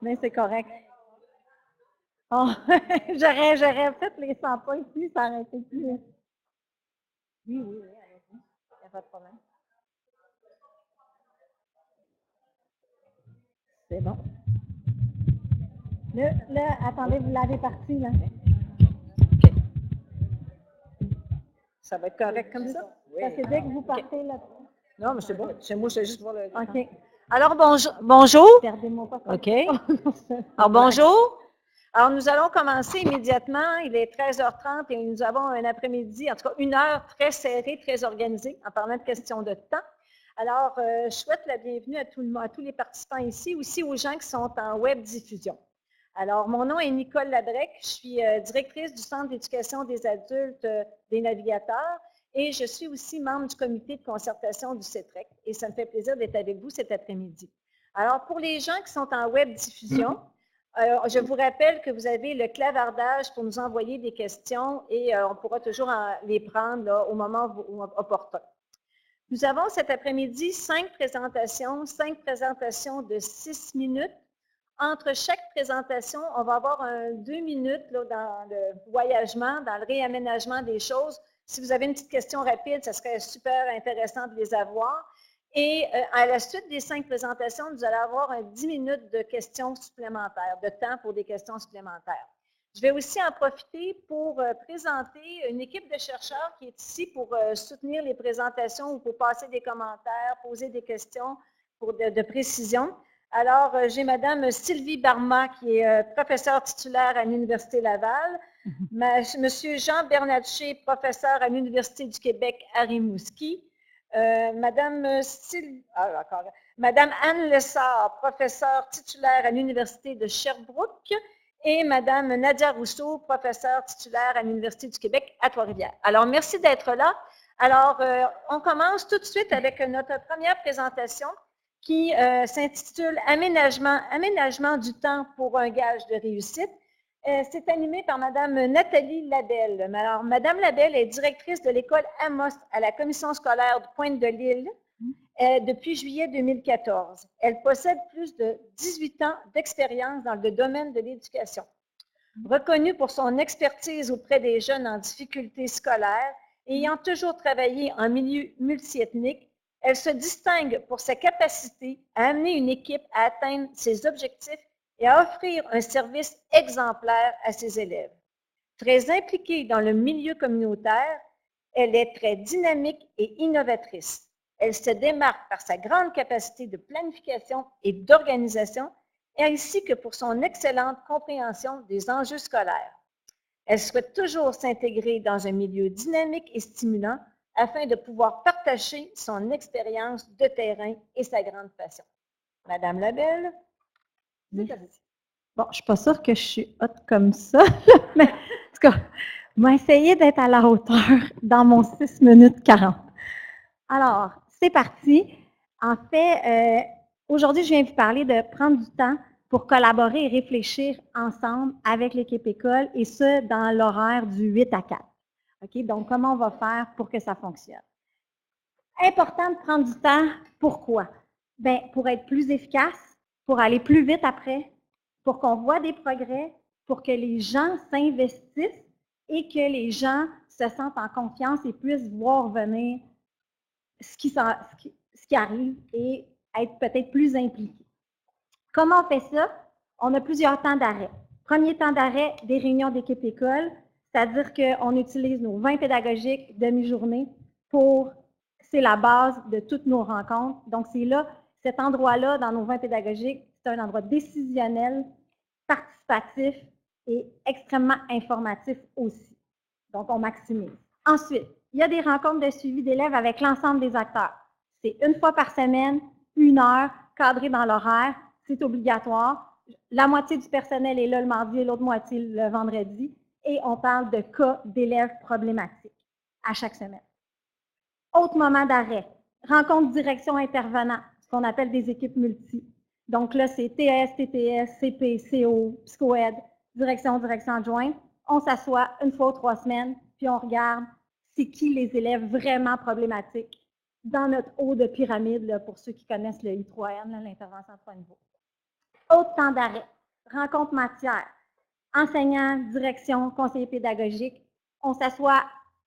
Mais c'est correct. Oh, j'aurais fait les 100 points ici, ça aurait été plus. Oui, oui, oui, allez-y. Il n'y a pas de problème. C'est bon. Là, attendez, vous l'avez parti, là. OK. Ça va être correct comme ça? Parce que dès que vous partez, là. Non, mais c'est bon. Chez moi, c'est juste voir le. OK. Alors, bonjour. Perdez-moi pas. OK. Alors, bonjour. Alors, nous allons commencer immédiatement. Il est 13h30 et nous avons un après-midi, en tout cas une heure très serrée, très organisée, en parlant de questions de temps. Alors, je souhaite la bienvenue à tous les participants ici, aussi aux gens qui sont en web diffusion. Alors, mon nom est Nicole Labrec, je suis directrice du Centre d'éducation des adultes des navigateurs et je suis aussi membre du comité de concertation du CETREC et ça me fait plaisir d'être avec vous cet après-midi. Alors, pour les gens qui sont en web diffusion, je vous rappelle que vous avez le clavardage pour nous envoyer des questions et on pourra toujours les prendre là, au moment opportun. Nous avons cet après-midi 5 présentations de 6 minutes. Entre chaque présentation, on va avoir 2 minutes là, dans le voyagement, dans le réaménagement des choses. Si vous avez une petite question rapide, ça serait super intéressant de les avoir. Et à la suite des 5 présentations, vous allez avoir 10 minutes de questions supplémentaires, de temps pour des questions supplémentaires. Je vais aussi en profiter pour présenter une équipe de chercheurs qui est ici pour soutenir les présentations ou pour passer des commentaires, poser des questions de précision. Alors, j'ai Mme Sylvie Barma, qui est professeure titulaire à l'Université Laval, Monsieur Jean Bernatchez, professeur à l'Université du Québec à Rimouski, Madame Anne Lessard, professeure titulaire à l'Université de Sherbrooke, et Mme Nadia Rousseau, professeure titulaire à l'Université du Québec à Trois-Rivières. Alors, merci d'être là. Alors, on commence tout de suite avec notre première présentation qui s'intitule Aménagement du temps pour un gage de réussite. C'est animé par Mme Nathalie Labelle. Alors, Mme Labelle est directrice de l'école Amos à la commission scolaire de Pointe-de-l'Île depuis juillet 2014. Elle possède plus de 18 ans d'expérience dans le domaine de l'éducation. Reconnue pour son expertise auprès des jeunes en difficulté scolaire, ayant toujours travaillé en milieu multiethnique, elle se distingue pour sa capacité à amener une équipe à atteindre ses objectifs et à offrir un service exemplaire à ses élèves. Très impliquée dans le milieu communautaire, elle est très dynamique et innovatrice. Elle se démarque par sa grande capacité de planification et d'organisation, ainsi que pour son excellente compréhension des enjeux scolaires. Elle souhaite toujours s'intégrer dans un milieu dynamique et stimulant afin de pouvoir partager son expérience de terrain et sa grande passion. Madame Labelle, oui. Bon, je ne suis pas sûre que je suis hot comme ça, mais en tout cas, je vais essayer d'être à la hauteur dans mon 6 minutes 40. Alors, c'est parti. En fait, aujourd'hui, je viens vous parler de prendre du temps pour collaborer et réfléchir ensemble avec l'équipe école, et ce, dans l'horaire du 8 à 4. OK? Donc, comment on va faire pour que ça fonctionne? Important de prendre du temps. Pourquoi? Bien, pour être plus efficace, pour aller plus vite après, pour qu'on voit des progrès, pour que les gens s'investissent et que les gens se sentent en confiance et puissent voir venir ce qui arrive et être peut-être plus impliqués. Comment on fait ça? On a plusieurs temps d'arrêt. Premier temps d'arrêt, des réunions d'équipe école, c'est-à-dire qu'on utilise nos 20 pédagogiques demi-journée c'est la base de toutes nos rencontres. Donc, c'est là, cet endroit-là, dans nos 20 pédagogiques, c'est un endroit décisionnel, participatif et extrêmement informatif aussi. Donc, on maximise. Ensuite, il y a des rencontres de suivi d'élèves avec l'ensemble des acteurs. C'est 1 fois par semaine, 1 heure, cadré dans l'horaire, c'est obligatoire. La moitié du personnel est là le mardi et l'autre moitié le vendredi. Et on parle de cas d'élèves problématiques à chaque semaine. Autre moment d'arrêt, rencontre direction intervenant, ce qu'on appelle des équipes multi. Donc là, c'est TS, TPS, CP, CO, psychoaide, direction adjointe. On s'assoit 1 fois ou 3 semaines, puis on regarde c'est qui les élèves vraiment problématiques dans notre haut de pyramide, là, pour ceux qui connaissent le I3N, l'intervention à 3 niveaux. Autre temps d'arrêt. rencontre matière, enseignants, direction, conseiller pédagogique, on s'assoit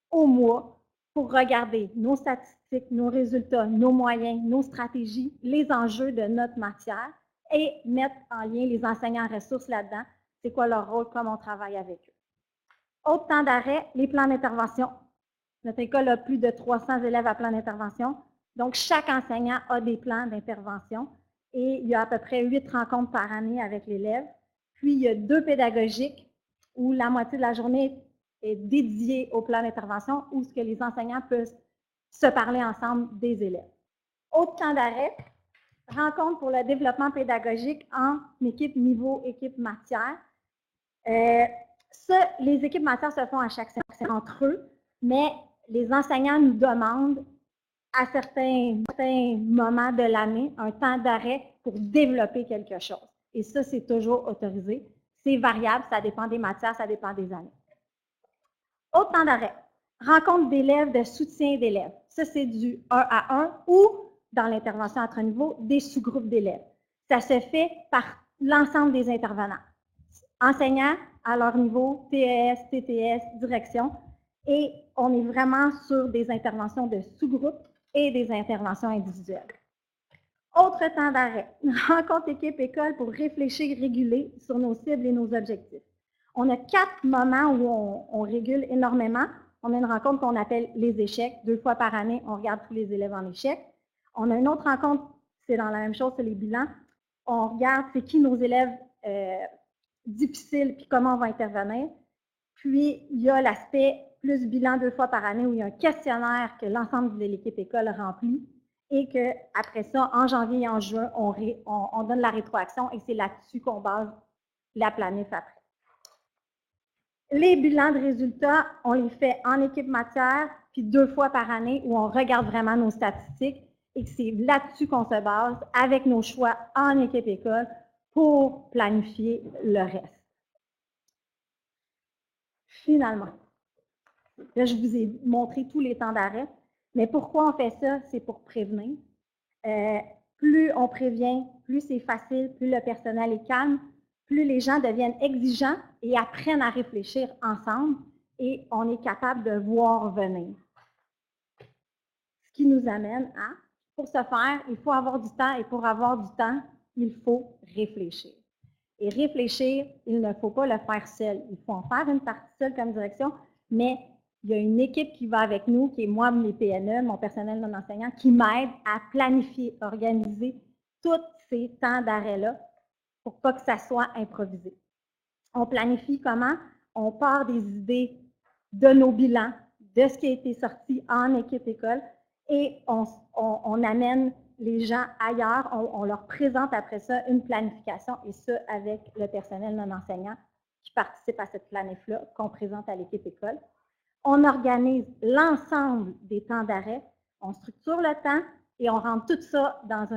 au mois pour regarder nos statistiques, nos résultats, nos moyens, nos stratégies, les enjeux de notre matière et mettre en lien les enseignants ressources là-dedans. C'est quoi leur rôle, comment on travaille avec eux. Autre temps d'arrêt, les plans d'intervention. Notre école a plus de 300 élèves à plan d'intervention. Donc, chaque enseignant a des plans d'intervention et il y a à peu près 8 rencontres par année avec l'élève. Puis, il y a 2 pédagogiques où la moitié de la journée est dédiée au plan d'intervention où ce que les enseignants peuvent se parler ensemble des élèves. Autre temps d'arrêt, rencontre pour le développement pédagogique en équipe niveau, équipe matière. Les équipes matières se font à chaque séance entre eux, mais les enseignants nous demandent à certains moments de l'année un temps d'arrêt pour développer quelque chose. Et ça, c'est toujours autorisé. C'est variable, ça dépend des matières, ça dépend des années. Autre temps d'arrêt, rencontre d'élèves, de soutien d'élèves. Ça, c'est du 1 à 1 ou, dans l'intervention à notre niveau, des sous-groupes d'élèves. Ça se fait par l'ensemble des intervenants. Enseignants à leur niveau, TES, TTS, direction, et on est vraiment sur des interventions de sous-groupe et des interventions individuelles. Autre temps d'arrêt, rencontre équipe-école pour réfléchir, réguler sur nos cibles et nos objectifs. On a 4 moments où on régule énormément. On a une rencontre qu'on appelle les échecs. 2 fois par année, on regarde tous les élèves en échec. On a une autre rencontre, c'est dans la même chose, c'est les bilans. On regarde c'est qui nos élèves difficiles puis comment on va intervenir. Puis, il y a l'aspect plus bilan 2 fois par année où il y a un questionnaire que l'ensemble de l'équipe école remplit et qu'après ça, en janvier et en juin, on donne la rétroaction et c'est là-dessus qu'on base la planif après. Les bilans de résultats, on les fait en équipe matière, puis 2 fois par année où on regarde vraiment nos statistiques et que c'est là-dessus qu'on se base avec nos choix en équipe école pour planifier le reste. Finalement, là, je vous ai montré tous les temps d'arrêt, mais pourquoi on fait ça? C'est pour prévenir. Plus on prévient, plus c'est facile, plus le personnel est calme, plus les gens deviennent exigeants et apprennent à réfléchir ensemble et on est capable de voir venir. Ce qui nous amène à, pour ce faire, il faut avoir du temps et pour avoir du temps, il faut réfléchir. Et réfléchir, il ne faut pas le faire seul. Il faut en faire une partie seule comme direction, mais il y a une équipe qui va avec nous, qui est moi, mes PNE, mon personnel non enseignant, qui m'aide à planifier, organiser tous ces temps d'arrêt-là pour pas que ça soit improvisé. On planifie comment? On part des idées de nos bilans, de ce qui a été sorti en équipe école et on amène les gens ailleurs, on leur présente après ça une planification et ça avec le personnel non enseignant qui participe à cette planif-là qu'on présente à l'équipe école. On organise l'ensemble des temps d'arrêt, on structure le temps et on rentre tout ça dans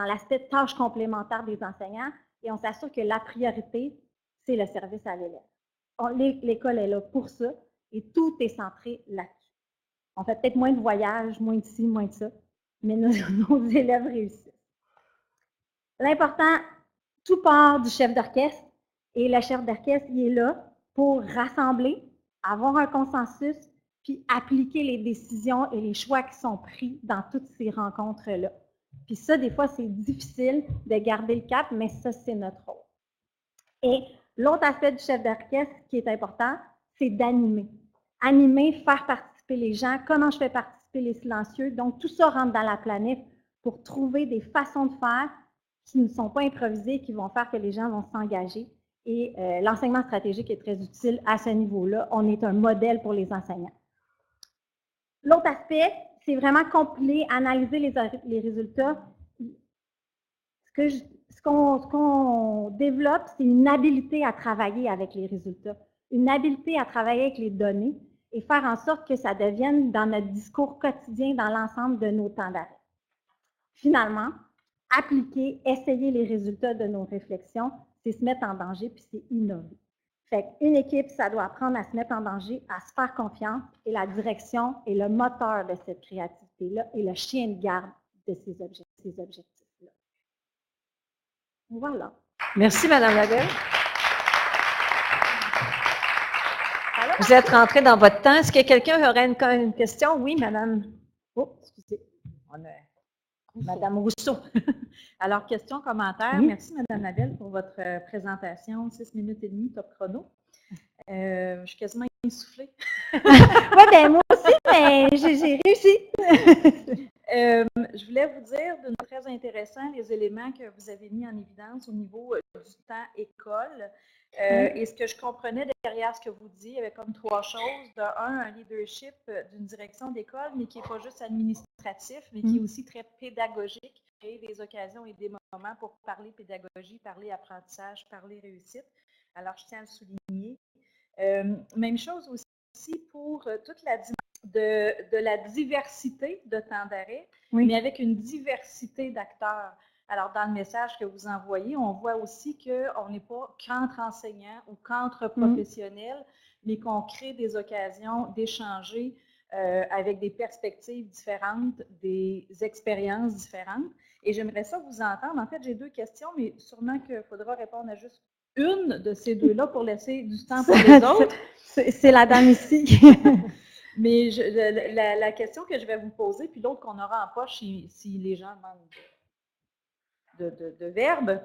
l'aspect tâches complémentaires des enseignants et on s'assure que la priorité, c'est le service à l'élève. L'école est là pour ça et tout est centré là-dessus. On fait peut-être moins de voyages, moins de ci, moins de ça, mais nos élèves réussissent. L'important, tout part du chef d'orchestre et le chef d'orchestre, il est là pour rassembler, avoir un consensus, puis appliquer les décisions et les choix qui sont pris dans toutes ces rencontres-là. Puis ça, des fois, c'est difficile de garder le cap, mais ça, c'est notre rôle. Et l'autre aspect du chef d'orchestre qui est important, c'est d'animer. Animer, faire participer les gens. Comment je fais participer les silencieux? Donc, tout ça rentre dans la planif pour trouver des façons de faire qui ne sont pas improvisées, qui vont faire que les gens vont s'engager. Et l'enseignement stratégique est très utile à ce niveau-là. On est un modèle pour les enseignants. L'autre aspect, c'est vraiment compiler, analyser les résultats. Ce qu'on développe, c'est une habileté à travailler avec les résultats, une habileté à travailler avec les données et faire en sorte que ça devienne dans notre discours quotidien, dans l'ensemble de nos temps d'arrêt. Finalement, appliquer, essayer les résultats de nos réflexions, c'est se mettre en danger puis c'est innover. Fait qu'une équipe, ça doit apprendre à se mettre en danger, à se faire confiance et la direction est le moteur de cette créativité-là et le chien de garde de ces objectifs-là. Voilà. Merci, Mme Labelle. Vous êtes rentrée dans votre temps. Est-ce que quelqu'un aurait une question? Oui, Madame. Oh, excusez. On a Madame Rousseau. Alors, question, commentaire. Oui. Merci, Madame Labelle, pour votre présentation. 6 minutes et demie, top chrono. Je suis quasiment essoufflée. Oui, bien moi aussi, mais j'ai réussi. Je voulais vous dire d'une très intéressant les éléments que vous avez mis en évidence au niveau du temps école. Et ce que je comprenais derrière ce que vous dites, il y avait comme 3 choses. De un leadership d'une direction d'école, mais qui n'est pas juste administratif, mais qui est aussi très pédagogique, créer des occasions et des moments pour parler pédagogie, parler apprentissage, parler réussite. Alors, je tiens à le souligner. Même chose aussi pour toute la de la diversité de temps d'arrêt, mais avec une diversité d'acteurs. Alors, dans le message que vous envoyez, on voit aussi qu'on n'est pas qu'entre enseignants ou qu'entre professionnels, mais qu'on crée des occasions d'échanger avec des perspectives différentes, des expériences différentes. Et j'aimerais ça vous entendre. En fait, j'ai 2 questions, mais sûrement qu'il faudra répondre à juste une de ces 2-là pour laisser du temps pour les autres. C'est la dame ici. Mais la question que je vais vous poser, puis l'autre qu'on aura en poche si les gens demandent de verbes,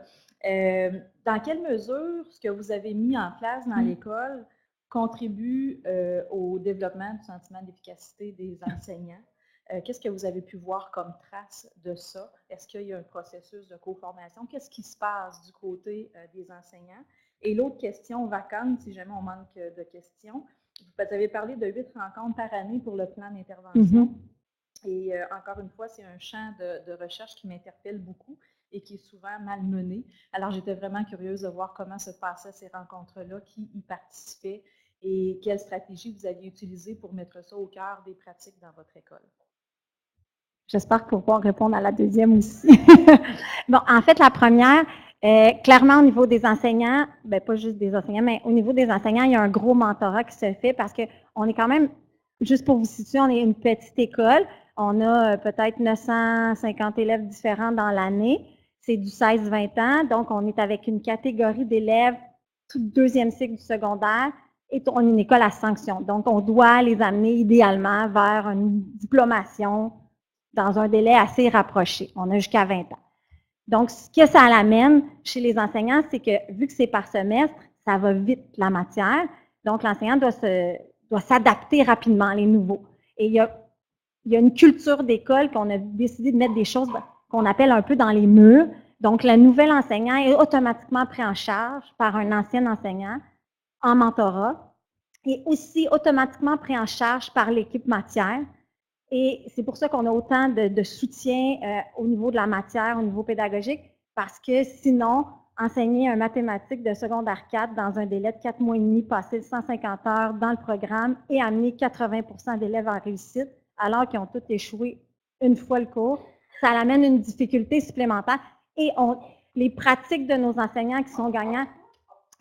dans quelle mesure ce que vous avez mis en place dans l'école contribue au développement du sentiment d'efficacité des enseignants? Qu'est-ce que vous avez pu voir comme trace de ça? Est-ce qu'il y a un processus de co-formation? Qu'est-ce qui se passe du côté des enseignants? Et l'autre question vacante, si jamais on manque de questions, vous avez parlé de 8 rencontres par année pour le plan d'intervention. Et encore une fois, c'est un champ de recherche qui m'interpelle beaucoup et qui est souvent malmené. Alors, j'étais vraiment curieuse de voir comment se passaient ces rencontres-là, qui y participaient et quelle stratégie vous aviez utilisée pour mettre ça au cœur des pratiques dans votre école. J'espère pouvoir répondre à la deuxième aussi. Bon, en fait, la première, clairement au niveau des enseignants, bien pas juste des enseignants, mais au niveau des enseignants, il y a un gros mentorat qui se fait parce qu'on est quand même, juste pour vous situer, on est une petite école. On a peut-être 950 élèves différents dans l'année. C'est du 16-20 ans, donc on est avec une catégorie d'élèves tout deuxième cycle du secondaire et on est une école à sanction. Donc, on doit les amener idéalement vers une diplomation dans un délai assez rapproché. On a jusqu'à 20 ans. Donc, ce que ça l'amène chez les enseignants, c'est que vu que c'est par semestre, ça va vite la matière. Donc, l'enseignant doit s'adapter rapidement, les nouveaux. Et il y a une culture d'école qu'on a décidé de mettre des choses qu'on appelle un peu dans les murs. Donc, le nouvel enseignant est automatiquement pris en charge par un ancien enseignant en mentorat et aussi automatiquement pris en charge par l'équipe matière. Et c'est pour ça qu'on a autant de soutien au niveau de la matière, au niveau pédagogique, parce que sinon, enseigner un mathématique de secondaire 4 dans un délai de 4 mois et demi, passer 150 heures dans le programme et amener 80% d'élèves en réussite, alors qu'ils ont tous échoué une fois le cours, ça amène une difficulté supplémentaire. Et les pratiques de nos enseignants qui sont gagnants,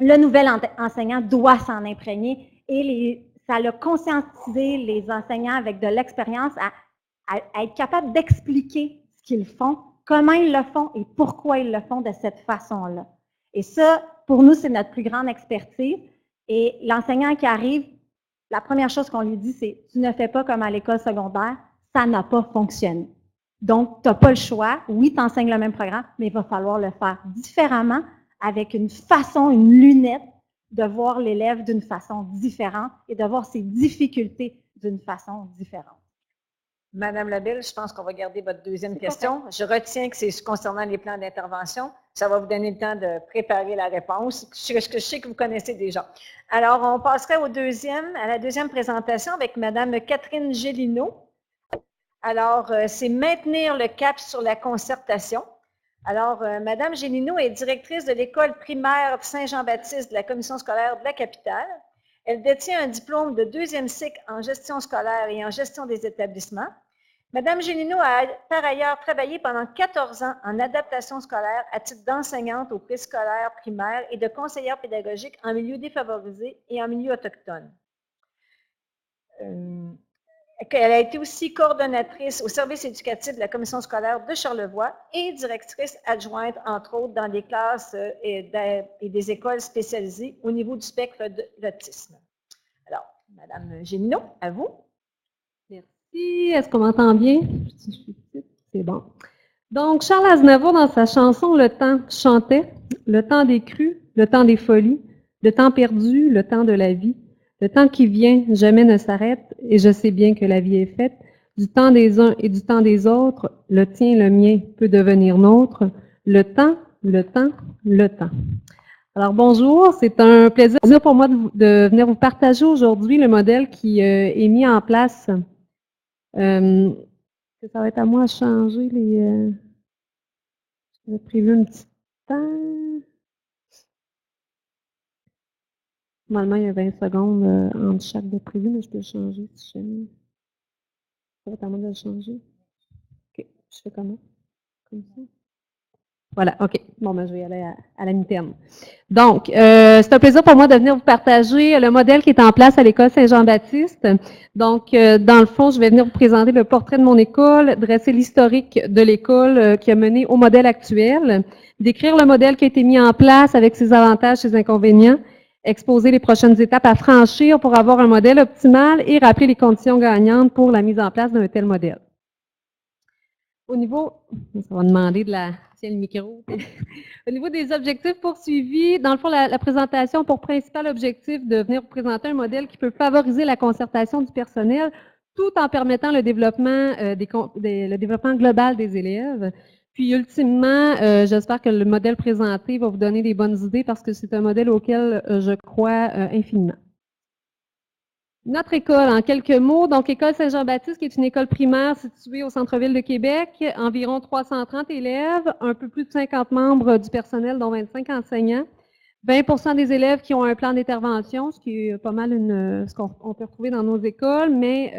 le nouvel enseignant doit s'en imprégner et ça a conscientisé les enseignants avec de l'expérience à être capable d'expliquer ce qu'ils font, comment ils le font et pourquoi ils le font de cette façon-là. Et ça, pour nous, c'est notre plus grande expertise. Et l'enseignant qui arrive, la première chose qu'on lui dit, c'est « Tu ne fais pas comme à l'école secondaire, ça n'a pas fonctionné. » Donc, tu n'as pas le choix. Oui, tu enseignes le même programme, mais il va falloir le faire différemment, avec une façon, une lunette, de voir l'élève d'une façon différente et de voir ses difficultés d'une façon différente. Madame Labelle, je pense qu'on va garder votre deuxième question. Je retiens que c'est concernant les plans d'intervention. Ça va vous donner le temps de préparer la réponse, je sais que vous connaissez déjà. Alors, on passerait à la deuxième présentation avec Madame Catherine Gélineau. Alors, c'est maintenir le cap sur la concertation. Alors, Mme Gélineau est directrice de l'école primaire Saint-Jean-Baptiste de la commission scolaire de la capitale. Elle détient un diplôme de 2e cycle en gestion scolaire et en gestion des établissements. Mme Gélineau a par ailleurs travaillé pendant 14 ans en adaptation scolaire à titre d'enseignante au préscolaire primaire et de conseillère pédagogique en milieu défavorisé et en milieu autochtone. Elle a été aussi coordonnatrice au service éducatif de la commission scolaire de Charlevoix et directrice adjointe, entre autres, dans des classes et des écoles spécialisées au niveau du spectre de l'autisme. Alors, Madame Gémineau, à vous. Merci. Est-ce qu'on m'entend bien? C'est bon. Donc, Charles Aznavour, dans sa chanson « Le temps », chantait « Le temps des crues, le temps des folies, le temps perdu, le temps de la vie. Le temps qui vient, jamais ne s'arrête, et je sais bien que la vie est faite. Du temps des uns et du temps des autres, le tien, le mien peut devenir nôtre. Le temps, le temps, le temps. » Alors bonjour, c'est un plaisir pour moi de venir vous partager aujourd'hui le modèle qui est mis en place. Ça va être à moi de changer les... J'ai prévu un petit temps. Normalement, il y a 20 secondes entre chaque de prévu, mais je peux le changer si jamais. Ça va être à moi de le changer. OK. Je fais comment? Comme ça. Voilà, OK. Bon, ben, je vais y aller à la mi-terme. Donc, c'est un plaisir pour moi de venir vous partager le modèle qui est en place à l'école Saint-Jean-Baptiste. Donc, dans le fond, je vais venir vous présenter le portrait de mon école, dresser l'historique de l'école qui a mené au modèle actuel, décrire le modèle qui a été mis en place avec ses avantages, ses inconvénients, exposer les prochaines étapes à franchir pour avoir un modèle optimal et rappeler les conditions gagnantes pour la mise en place d'un tel modèle. Au niveau, ça va demander de la... Tiens, le micro. Au niveau des objectifs poursuivis, dans le fond, la présentation a pour principal objectif de venir vous présenter un modèle qui peut favoriser la concertation du personnel tout en permettant le développement, le développement global des élèves. Puis, ultimement, j'espère que le modèle présenté va vous donner des bonnes idées parce que c'est un modèle auquel je crois infiniment. Notre école, en quelques mots, donc École Saint-Jean-Baptiste, qui est une école primaire située au centre-ville de Québec, environ 330 élèves, un peu plus de 50 membres du personnel, dont 25 enseignants, 20% des élèves qui ont un plan d'intervention, ce qui est pas mal ce qu'on peut retrouver dans nos écoles, mais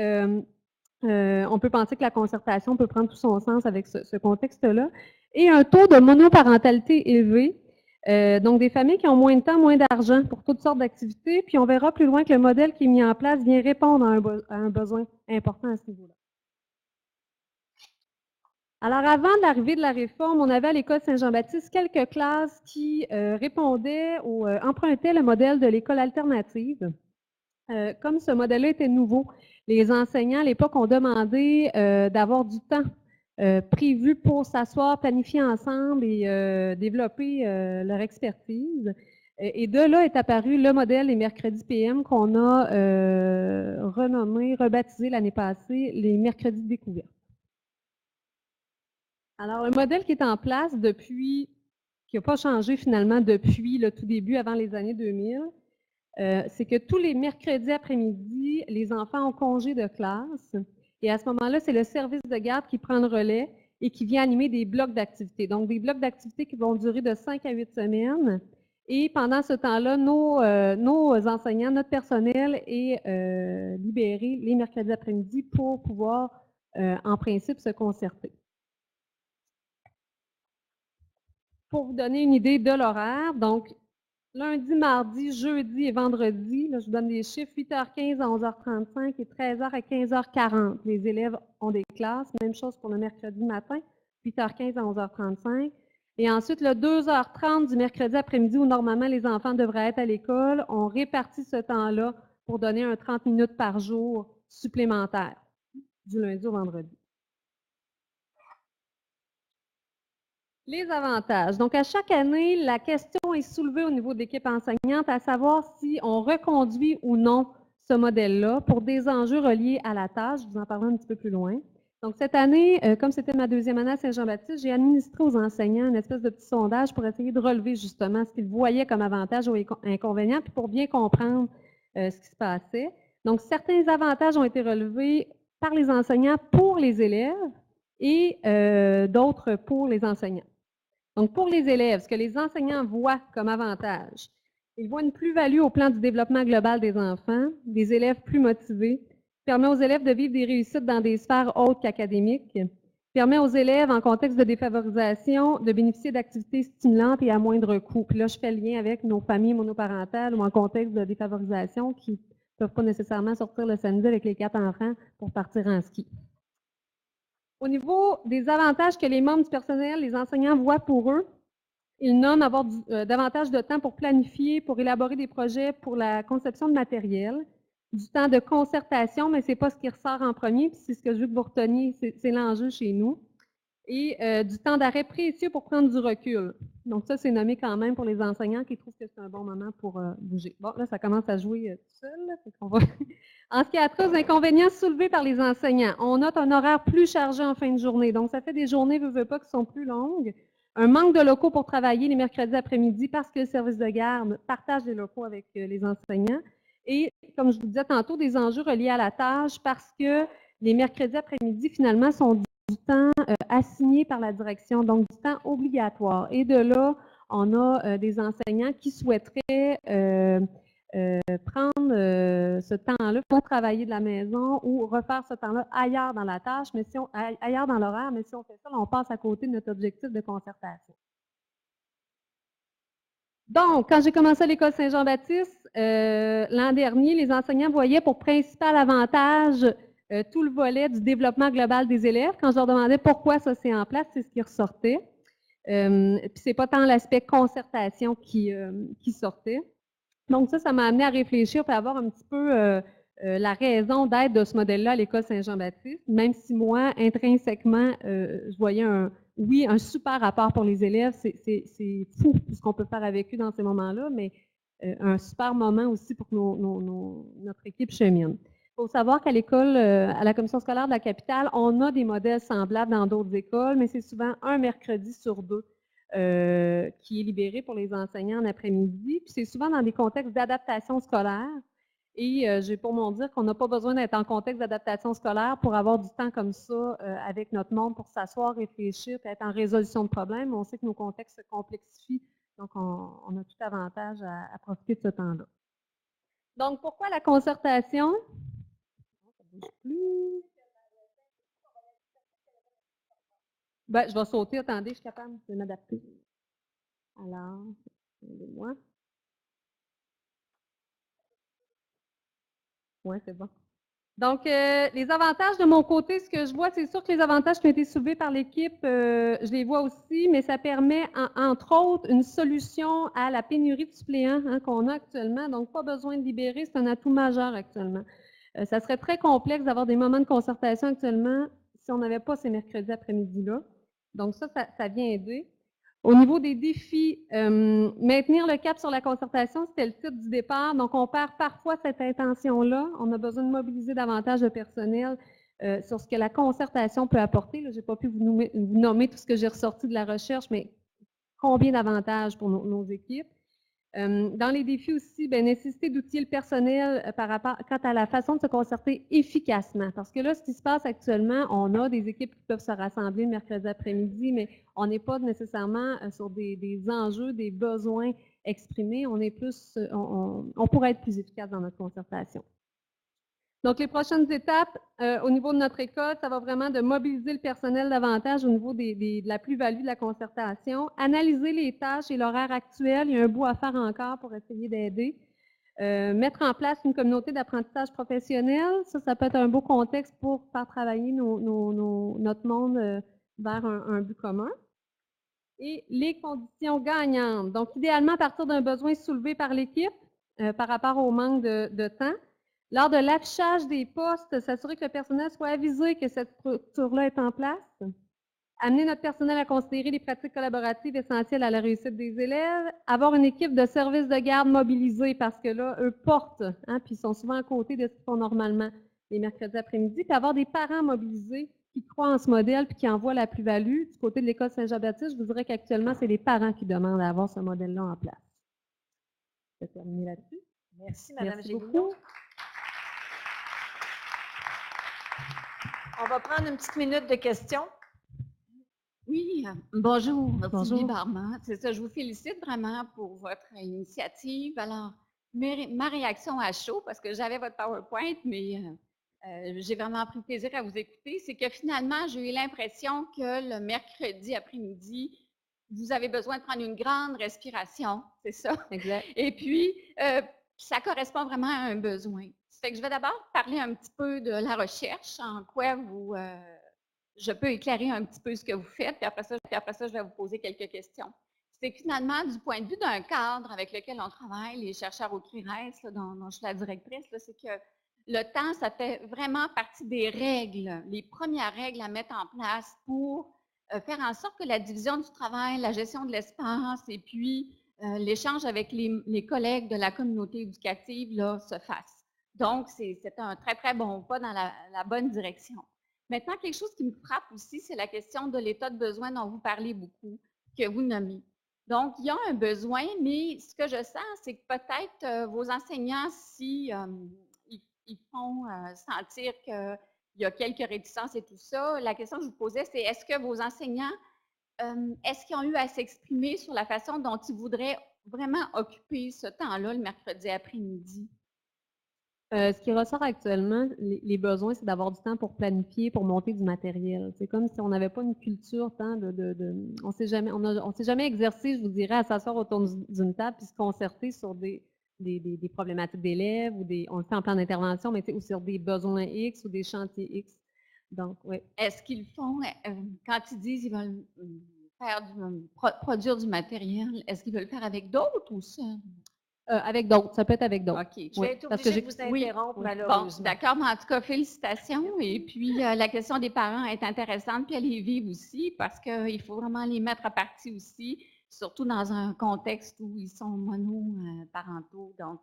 on peut penser que la concertation peut prendre tout son sens avec ce contexte-là, et un taux de monoparentalité élevé. Donc, des familles qui ont moins de temps, moins d'argent pour toutes sortes d'activités, puis on verra plus loin que le modèle qui est mis en place vient répondre à un besoin important à ce niveau-là. Alors, avant l'arrivée de la réforme, on avait à l'école Saint-Jean-Baptiste quelques classes qui répondaient ou empruntaient le modèle de l'école alternative. Comme ce modèle-là était nouveau, les enseignants à l'époque ont demandé d'avoir du temps prévu pour s'asseoir, planifier ensemble et développer leur expertise. Et de là est apparu le modèle des mercredis PM qu'on a renommé, rebaptisé l'année passée, les mercredis de découverte. Alors, le modèle qui est en place depuis, qui n'a pas changé finalement depuis le tout début, avant les années 2000, c'est que tous les mercredis après-midi, les enfants ont congé de classe. Et à ce moment-là, c'est le service de garde qui prend le relais et qui vient animer des blocs d'activités. Donc, des blocs d'activités qui vont durer de 5 à 8 semaines. Et pendant ce temps-là, nos enseignants, notre personnel est libéré les mercredis après-midi pour pouvoir, en principe, se concerter. Pour vous donner une idée de l'horaire, donc, lundi, mardi, jeudi et vendredi, là, je vous donne des chiffres, 8h15 à 11h35 et 13h à 15h40. Les élèves ont des classes. Même chose pour le mercredi matin, 8h15 à 11h35. Et ensuite, le 2h30 du mercredi après-midi, où normalement les enfants devraient être à l'école, on répartit ce temps-là pour donner un 30 minutes par jour supplémentaire, du lundi au vendredi. Les avantages. Donc, à chaque année, la question est soulevée au niveau de l'équipe enseignante, à savoir si on reconduit ou non ce modèle-là pour des enjeux reliés à la tâche. Je vous en parlerai un petit peu plus loin. Donc, cette année, comme c'était ma deuxième année à Saint-Jean-Baptiste, j'ai administré aux enseignants une espèce de petit sondage pour essayer de relever justement ce qu'ils voyaient comme avantages ou inconvénients, puis pour bien comprendre ce qui se passait. Donc, certains avantages ont été relevés par les enseignants pour les élèves et d'autres pour les enseignants. Donc, pour les élèves, ce que les enseignants voient comme avantage, ils voient une plus-value au plan du développement global des enfants, des élèves plus motivés, permet aux élèves de vivre des réussites dans des sphères autres qu'académiques, permet aux élèves, en contexte de défavorisation, de bénéficier d'activités stimulantes et à moindre coût. Puis là, je fais le lien avec nos familles monoparentales ou en contexte de défavorisation qui ne peuvent pas nécessairement sortir le samedi avec les 4 enfants pour partir en ski. Au niveau des avantages que les membres du personnel, les enseignants voient pour eux, ils nomment avoir davantage de temps pour planifier, pour élaborer des projets, pour la conception de matériel, du temps de concertation, mais ce n'est pas ce qui ressort en premier, puis c'est ce que je veux que vous reteniez, c'est l'enjeu chez nous, et du temps d'arrêt précieux pour prendre du recul. Donc ça, c'est nommé quand même pour les enseignants qui trouvent que c'est un bon moment pour bouger. Bon, là, ça commence à jouer tout seul. En ce qui a trait aux inconvénients soulevés par les enseignants, on note un horaire plus chargé en fin de journée. Donc, ça fait des journées, veut pas, qui sont plus longues. Un manque de locaux pour travailler les mercredis après-midi parce que le service de garde partage des locaux avec les enseignants. Et, comme je vous disais tantôt, des enjeux reliés à la tâche parce que les mercredis après-midi, finalement, sont du temps assigné par la direction, donc du temps obligatoire. Et de là, on a des enseignants qui souhaiteraient prendre ce temps-là pour travailler de la maison ou refaire ce temps-là ailleurs dans la tâche, mais si ailleurs dans l'horaire, mais si on fait ça, on passe à côté de notre objectif de concertation. Donc, quand j'ai commencé à l'école Saint-Jean-Baptiste, l'an dernier, les enseignants voyaient pour principal avantage tout le volet du développement global des élèves. Quand je leur demandais pourquoi ça c'est en place, c'est ce qui ressortait. Puis c'est pas tant l'aspect concertation qui sortait. Donc ça m'a amené à réfléchir et à avoir un petit peu la raison d'être de ce modèle-là à l'école Saint-Jean-Baptiste, même si moi, intrinsèquement, je voyais un super rapport pour les élèves. C'est fou ce qu'on peut faire avec eux dans ces moments-là, mais un super moment aussi pour que notre équipe chemine. Il faut savoir qu'à l'école, à la commission scolaire de la capitale, on a des modèles semblables dans d'autres écoles, mais c'est souvent un mercredi sur 2 qui est libéré pour les enseignants en après-midi. Puis c'est souvent dans des contextes d'adaptation scolaire. Et j'ai pour mon dire qu'on n'a pas besoin d'être en contexte d'adaptation scolaire pour avoir du temps comme ça avec notre monde pour s'asseoir, réfléchir, puis être en résolution de problèmes. On sait que nos contextes se complexifient, donc on a tout avantage à profiter de ce temps-là. Donc, pourquoi la concertation? Ben, je vais sauter. Attendez, je suis capable de m'adapter. Alors, attendez-moi. Oui, c'est bon. Donc, les avantages de mon côté, ce que je vois, c'est sûr que les avantages qui ont été soulevés par l'équipe, je les vois aussi, mais ça permet, entre autres, une solution à la pénurie de suppléants qu'on a actuellement. Donc, pas besoin de libérer, c'est un atout majeur actuellement. Ça serait très complexe d'avoir des moments de concertation actuellement si on n'avait pas ces mercredis après-midi-là. Donc, ça vient aider. Au niveau des défis, maintenir le cap sur la concertation, c'était le titre du départ. Donc, on perd parfois cette intention-là. On a besoin de mobiliser davantage de personnel sur ce que la concertation peut apporter. Je n'ai pas pu vous nommer tout ce que j'ai ressorti de la recherche, mais combien d'avantages pour nos équipes. Dans les défis aussi, nécessité d'outiller le personnel quant à la façon de se concerter efficacement. Parce que là, ce qui se passe actuellement, on a des équipes qui peuvent se rassembler le mercredi après-midi, mais on n'est pas nécessairement sur des enjeux, des besoins exprimés. On est plus, on pourrait être plus efficace dans notre concertation. Donc, les prochaines étapes au niveau de notre école, ça va vraiment de mobiliser le personnel davantage au niveau de la plus-value de la concertation, analyser les tâches et l'horaire actuel. Il y a un bout à faire encore pour essayer d'aider. Mettre en place une communauté d'apprentissage professionnel. Ça peut être un beau contexte pour faire travailler notre monde vers un but commun. Et les conditions gagnantes. Donc, idéalement, à partir d'un besoin soulevé par l'équipe par rapport au manque de temps. Lors de l'affichage des postes, s'assurer que le personnel soit avisé que cette structure-là est en place. Amener notre personnel à considérer les pratiques collaboratives essentielles à la réussite des élèves. Avoir une équipe de service de garde mobilisée parce que là, eux portent, puis ils sont souvent à côté de ce qu'ils font normalement les mercredis après-midi. Puis avoir des parents mobilisés qui croient en ce modèle puis qui en voient la plus-value. Du côté de l'école Saint-Jean-Baptiste, je vous dirais qu'actuellement, c'est les parents qui demandent à avoir ce modèle-là en place. Je vais terminer là-dessus. Merci, Mme Gélineau. Beaucoup. On va prendre une petite minute de questions. Oui, bonjour, Bonjour. Sylvie Barman. C'est ça, je vous félicite vraiment pour votre initiative. Alors, ma réaction à chaud, parce que j'avais votre PowerPoint, mais j'ai vraiment pris plaisir à vous écouter, c'est que finalement, j'ai eu l'impression que le mercredi après-midi, vous avez besoin de prendre une grande respiration, c'est ça? Exact. Et puis, ça correspond vraiment à un besoin. Fait que je vais d'abord parler un petit peu de la recherche, en quoi je peux éclairer un petit peu ce que vous faites, puis après ça, je vais vous poser quelques questions. C'est que finalement, du point de vue d'un cadre avec lequel on travaille, les chercheurs au CRIRES, dont je suis la directrice, c'est que le temps, ça fait vraiment partie des règles, les premières règles à mettre en place pour faire en sorte que la division du travail, la gestion de l'espace et puis l'échange avec les collègues de la communauté éducative là, se fasse. Donc, c'est un très, très bon pas dans la bonne direction. Maintenant, quelque chose qui me frappe aussi, c'est la question de l'état de besoin dont vous parlez beaucoup, que vous nommez. Donc, il y a un besoin, mais ce que je sens, c'est que peut-être vos enseignants, si ils font sentir qu'il y a quelques réticences et tout ça, la question que je vous posais, c'est est-ce que vos enseignants, est-ce qu'ils ont eu à s'exprimer sur la façon dont ils voudraient vraiment occuper ce temps-là le mercredi après-midi? Ce qui ressort actuellement, les besoins, c'est d'avoir du temps pour planifier, pour monter du matériel. C'est comme si on n'avait pas une culture tant on s'est jamais exercé, je vous dirais, à s'asseoir autour d'une table puis se concerter sur des problématiques d'élèves ou on le fait en plan d'intervention, mais ou sur des besoins X ou des chantiers X. Donc, oui. Est-ce qu'ils font, quand ils disent qu'ils veulent produire du matériel, est-ce qu'ils veulent le faire avec d'autres ou ça? Avec d'autres, ça peut être avec d'autres. OK. Je vais être obligée de vous interrompre, malheureusement. Bon, d'accord, mais en tout cas, félicitations. Et puis, la question des parents est intéressante, puis elle est vive aussi, parce qu'il faut vraiment les mettre à partie aussi, surtout dans un contexte où ils sont monoparentaux. Donc,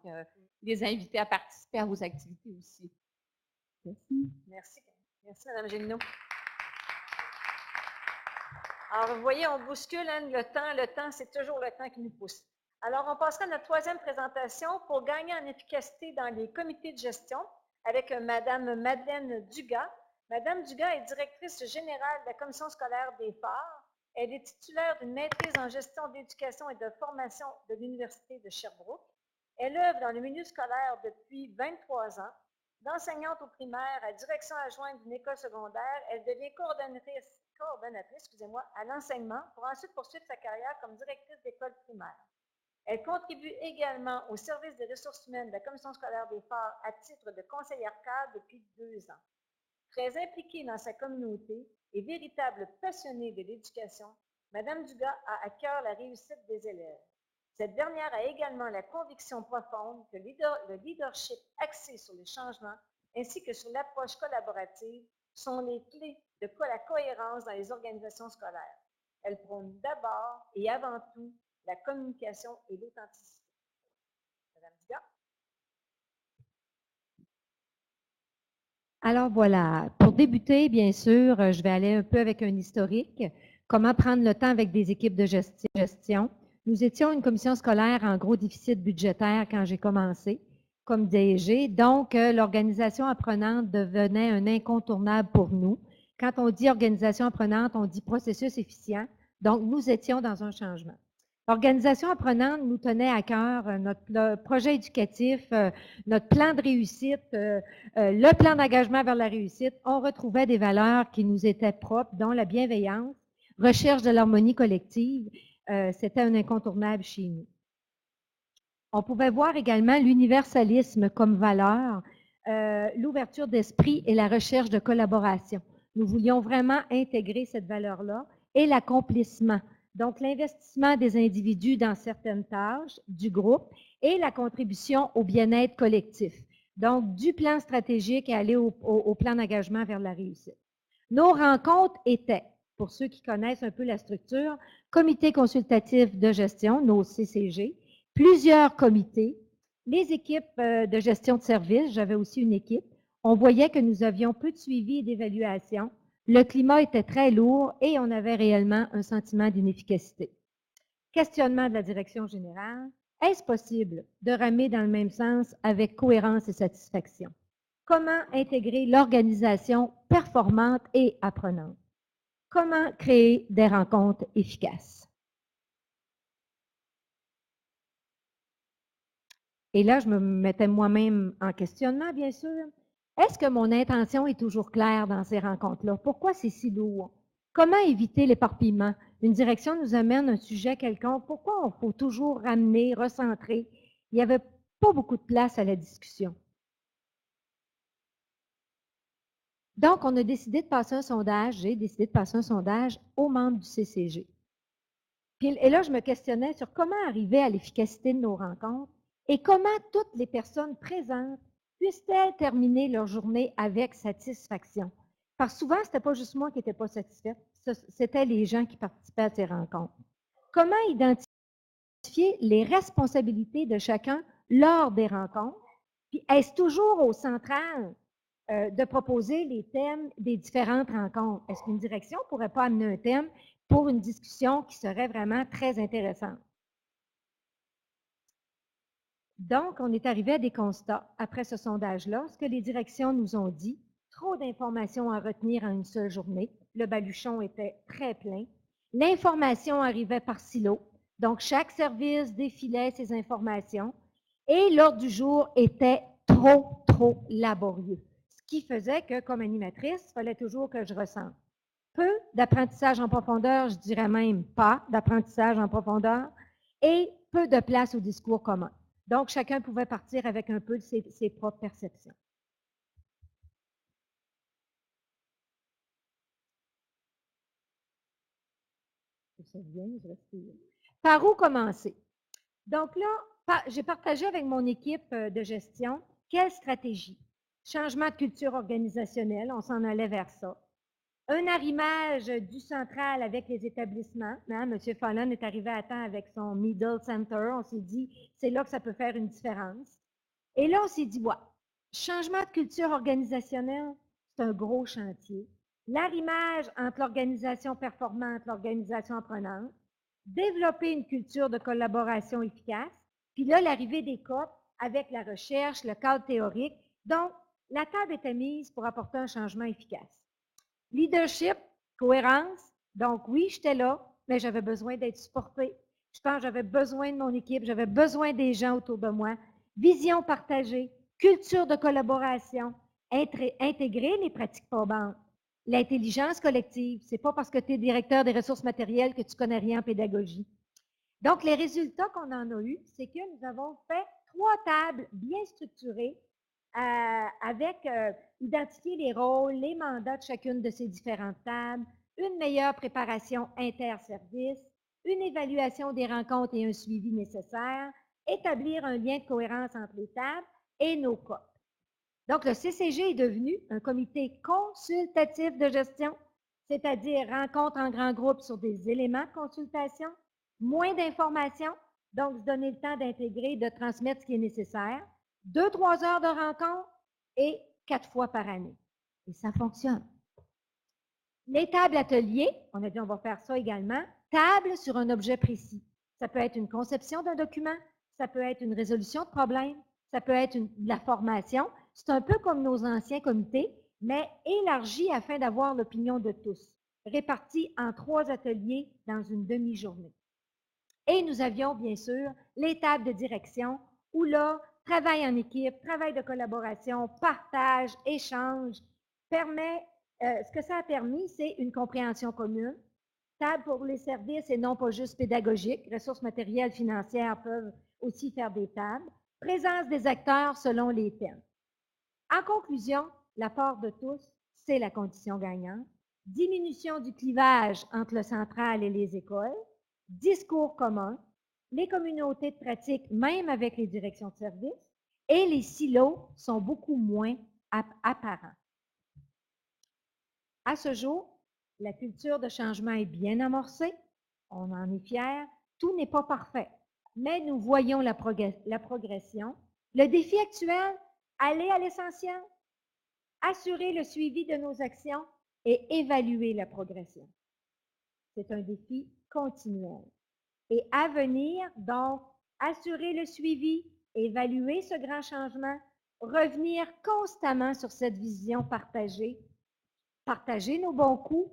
les inviter à participer à vos activités aussi. Merci. Merci. Merci, Mme Gélineau. Alors, vous voyez, on bouscule hein, le temps, c'est toujours le temps qui nous pousse. Alors, on passera à notre troisième présentation pour gagner en efficacité dans les comités de gestion avec Mme Madeleine Dugas. Mme Dugas est directrice générale de la Commission scolaire des Phares. Elle est titulaire d'une maîtrise en gestion d'éducation et de formation de l'Université de Sherbrooke. Elle œuvre dans le milieu scolaire depuis 23 ans. D'enseignante au primaire à direction adjointe d'une école secondaire, elle devient coordonnatrice à l'enseignement pour ensuite poursuivre sa carrière comme directrice d'école primaire. Elle contribue également au service des ressources humaines de la Commission scolaire des Phares à titre de conseillère cadre depuis 2 ans. Très impliquée dans sa communauté et véritable passionnée de l'éducation, Mme Dugas a à cœur la réussite des élèves. Cette dernière a également la conviction profonde que le leadership axé sur le changement ainsi que sur l'approche collaborative sont les clés de la cohérence dans les organisations scolaires. Elle prône d'abord et avant tout la communication et l'authenticité. Madame Dugas. Alors voilà, pour débuter, bien sûr, je vais aller un peu avec un historique. Comment prendre le temps avec des équipes de gestion. Nous étions une commission scolaire en gros déficit budgétaire quand j'ai commencé comme DG. Donc, l'organisation apprenante devenait un incontournable pour nous. Quand on dit organisation apprenante, on dit processus efficient. Donc, nous étions dans un changement. L'organisation apprenante nous tenait à cœur notre projet éducatif, notre plan de réussite, le plan d'engagement vers la réussite. On retrouvait des valeurs qui nous étaient propres, dont la bienveillance, recherche de l'harmonie collective. C'était un incontournable chez nous. On pouvait voir également l'universalisme comme valeur, l'ouverture d'esprit et la recherche de collaboration. Nous voulions vraiment intégrer cette valeur-là et l'accomplissement. Donc, l'investissement des individus dans certaines tâches du groupe et la contribution au bien-être collectif. Donc, du plan stratégique et aller au plan d'engagement vers la réussite. Nos rencontres étaient, pour ceux qui connaissent un peu la structure, comité consultatif de gestion, nos CCG, plusieurs comités, les équipes de gestion de service, j'avais aussi une équipe. On voyait que nous avions peu de suivi et d'évaluation. Le climat était très lourd et on avait réellement un sentiment d'inefficacité. Questionnement de la direction générale. Est-ce possible de ramer dans le même sens avec cohérence et satisfaction? Comment intégrer l'organisation performante et apprenante? Comment créer des rencontres efficaces? Et là, je me mettais moi-même en questionnement, bien sûr. Est-ce que mon intention est toujours claire dans ces rencontres-là? Pourquoi c'est si lourd? Comment éviter l'éparpillement? Une direction nous amène un sujet quelconque. Pourquoi il faut toujours ramener, recentrer? Il n'y avait pas beaucoup de place à la discussion. Donc, on a décidé de passer un sondage, j'ai décidé de passer un sondage aux membres du CCG. Et là, je me questionnais sur comment arriver à l'efficacité de nos rencontres et comment toutes les personnes présentes puissent-elles terminer leur journée avec satisfaction. Parce que souvent, ce n'était pas juste moi qui n'étais pas satisfaite, c'était les gens qui participaient à ces rencontres. Comment identifier les responsabilités de chacun lors des rencontres? Puis est-ce toujours au central de proposer les thèmes des différentes rencontres? Est-ce qu'une direction ne pourrait pas amener un thème pour une discussion qui serait vraiment très intéressante? Donc, on est arrivé à des constats après ce sondage-là. Ce que les directions nous ont dit, trop d'informations à retenir en une seule journée. Le baluchon était très plein. L'information arrivait par silo. Donc, chaque service défilait ses informations. Et l'ordre du jour était trop laborieux. Ce qui faisait que, comme animatrice, il fallait toujours que je ressente peu d'apprentissage en profondeur, je dirais même pas d'apprentissage en profondeur, et peu de place au discours commun. Donc, chacun pouvait partir avec un peu de ses propres perceptions. Par où commencer? Donc là, j'ai partagé avec mon équipe de gestion quelle stratégie. Changement de culture organisationnelle, on s'en allait vers ça. Un arrimage du central avec les établissements. Hein? M. Fallon est arrivé à temps avec son Middle Center. On s'est dit, c'est là que ça peut faire une différence. Et là, on s'est dit, ouais, changement de culture organisationnelle, c'est un gros chantier. L'arrimage entre l'organisation performante et l'organisation apprenante. Développer une culture de collaboration efficace. Puis là, l'arrivée des COP avec la recherche, le cadre théorique. Donc, la table était mise pour apporter un changement efficace. Leadership, cohérence. Donc, oui, j'étais là, mais j'avais besoin d'être supportée. Je pense que j'avais besoin de mon équipe, j'avais besoin des gens autour de moi. Vision partagée, culture de collaboration, intégrer les pratiques probantes. L'intelligence collective, c'est pas parce que tu es directeur des ressources matérielles que tu connais rien en pédagogie. Donc, les résultats qu'on en a eus, c'est que nous avons fait 3 tables bien structurées avec identifier les rôles, les mandats de chacune de ces différentes tables, une meilleure préparation interservice, une évaluation des rencontres et un suivi nécessaire, établir un lien de cohérence entre les tables et nos COP. Donc, le CCG est devenu un comité consultatif de gestion, c'est-à-dire rencontre en grand groupe sur des éléments de consultation, moins d'informations, donc se donner le temps d'intégrer et de transmettre ce qui est nécessaire, 2-3 heures de rencontre et 4 fois par année. Et ça fonctionne. Les tables ateliers, on a dit on va faire ça également, table sur un objet précis. Ça peut être une conception d'un document, ça peut être une résolution de problème, ça peut être de la formation. C'est un peu comme nos anciens comités, mais élargi afin d'avoir l'opinion de tous, répartis en 3 ateliers dans une demi-journée. Et nous avions bien sûr les tables de direction où là, travail en équipe, travail de collaboration, partage, échange, ce que ça a permis, c'est une compréhension commune, table pour les services et non pas juste pédagogiques, ressources matérielles, financières peuvent aussi faire des tables, présence des acteurs selon les thèmes. En conclusion, l'apport de tous, c'est la condition gagnante, diminution du clivage entre le central et les écoles, discours commun, les communautés de pratique, même avec les directions de service, et les silos sont beaucoup moins apparents. À ce jour, la culture de changement est bien amorcée, on en est fiers, tout n'est pas parfait, mais nous voyons la progression. Le défi actuel, aller à l'essentiel, assurer le suivi de nos actions et évaluer la progression. C'est un défi continuel. Et à venir, donc, assurer le suivi, évaluer ce grand changement, revenir constamment sur cette vision partagée, partager nos bons coups,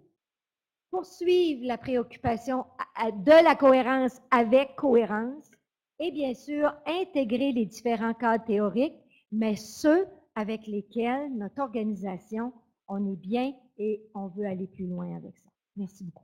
poursuivre la préoccupation de la cohérence avec cohérence et bien sûr intégrer les différents cadres théoriques, mais ceux avec lesquels notre organisation, on est bien et on veut aller plus loin avec ça. Merci beaucoup.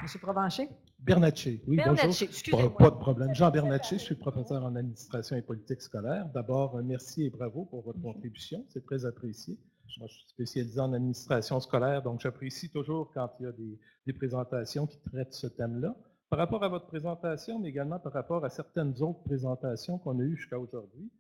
Monsieur Provencher? Bernatchez, oui, Bernatchez, bonjour. excusez-moi. Pas de problème. Jean Bernatchez, je suis professeur en administration et politique scolaire. D'abord, merci et bravo pour votre contribution, c'est très apprécié. Moi, je suis spécialisé en administration scolaire, donc j'apprécie toujours quand il y a des présentations qui traitent ce thème-là. Par rapport à votre présentation, mais également par rapport à certaines autres présentations qu'on a eues jusqu'à aujourd'hui,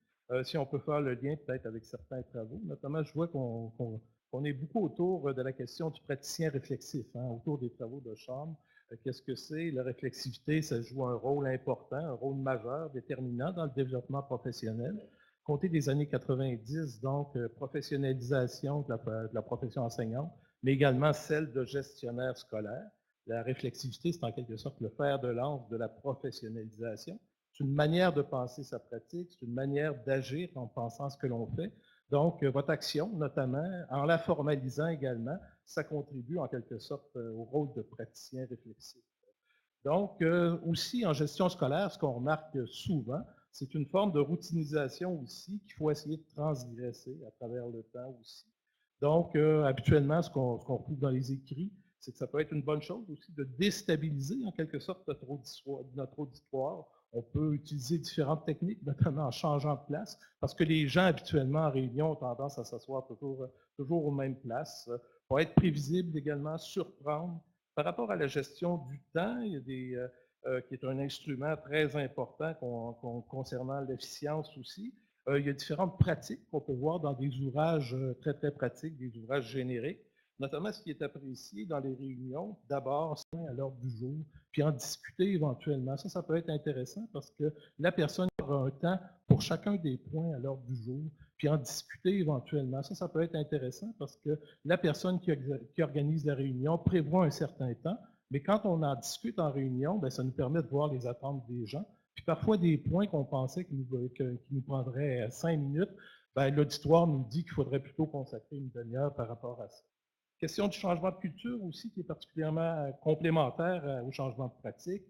si on peut faire le lien peut-être avec certains travaux, notamment je vois qu'on est beaucoup autour de la question du praticien réflexif, autour des travaux de chambre. Qu'est-ce que c'est? La réflexivité, ça joue un rôle important, un rôle majeur, déterminant dans le développement professionnel. Compter des années 90, donc professionnalisation de la profession enseignante, mais également celle de gestionnaire scolaire. La réflexivité, c'est en quelque sorte le fer de lance de la professionnalisation. C'est une manière de penser sa pratique, c'est une manière d'agir en pensant ce que l'on fait. Donc, votre action, notamment, en la formalisant également, ça contribue en quelque sorte au rôle de praticien réflexif. Donc, aussi en gestion scolaire, ce qu'on remarque souvent, c'est une forme de routinisation aussi qu'il faut essayer de transgresser à travers le temps aussi. Donc, habituellement, ce qu'on retrouve dans les écrits, c'est que ça peut être une bonne chose aussi de déstabiliser en quelque sorte notre auditoire. On peut utiliser différentes techniques, notamment en changeant de place, parce que les gens habituellement en réunion ont tendance à s'asseoir toujours aux mêmes places. Pour être prévisible également, surprendre. Par rapport à la gestion du temps, il y a qui est un instrument très important concernant l'efficience aussi. Il y a différentes pratiques qu'on peut voir dans des ouvrages très, très pratiques, des ouvrages génériques. Notamment, ce qui est apprécié dans les réunions, d'abord, c'est à l'ordre du jour, puis en discuter éventuellement. Ça peut être intéressant parce que la personne aura un temps pour chacun des points à l'ordre du jour, puis en discuter éventuellement. Ça peut être intéressant parce que la personne qui organise la réunion prévoit un certain temps, mais quand on en discute en réunion, bien, ça nous permet de voir les attentes des gens. Puis parfois, des points qu'on pensait qui nous prendraient 5 minutes, bien, l'auditoire nous dit qu'il faudrait plutôt consacrer une demi-heure par rapport à ça. Question du changement de culture aussi, qui est particulièrement complémentaire au changement de pratique.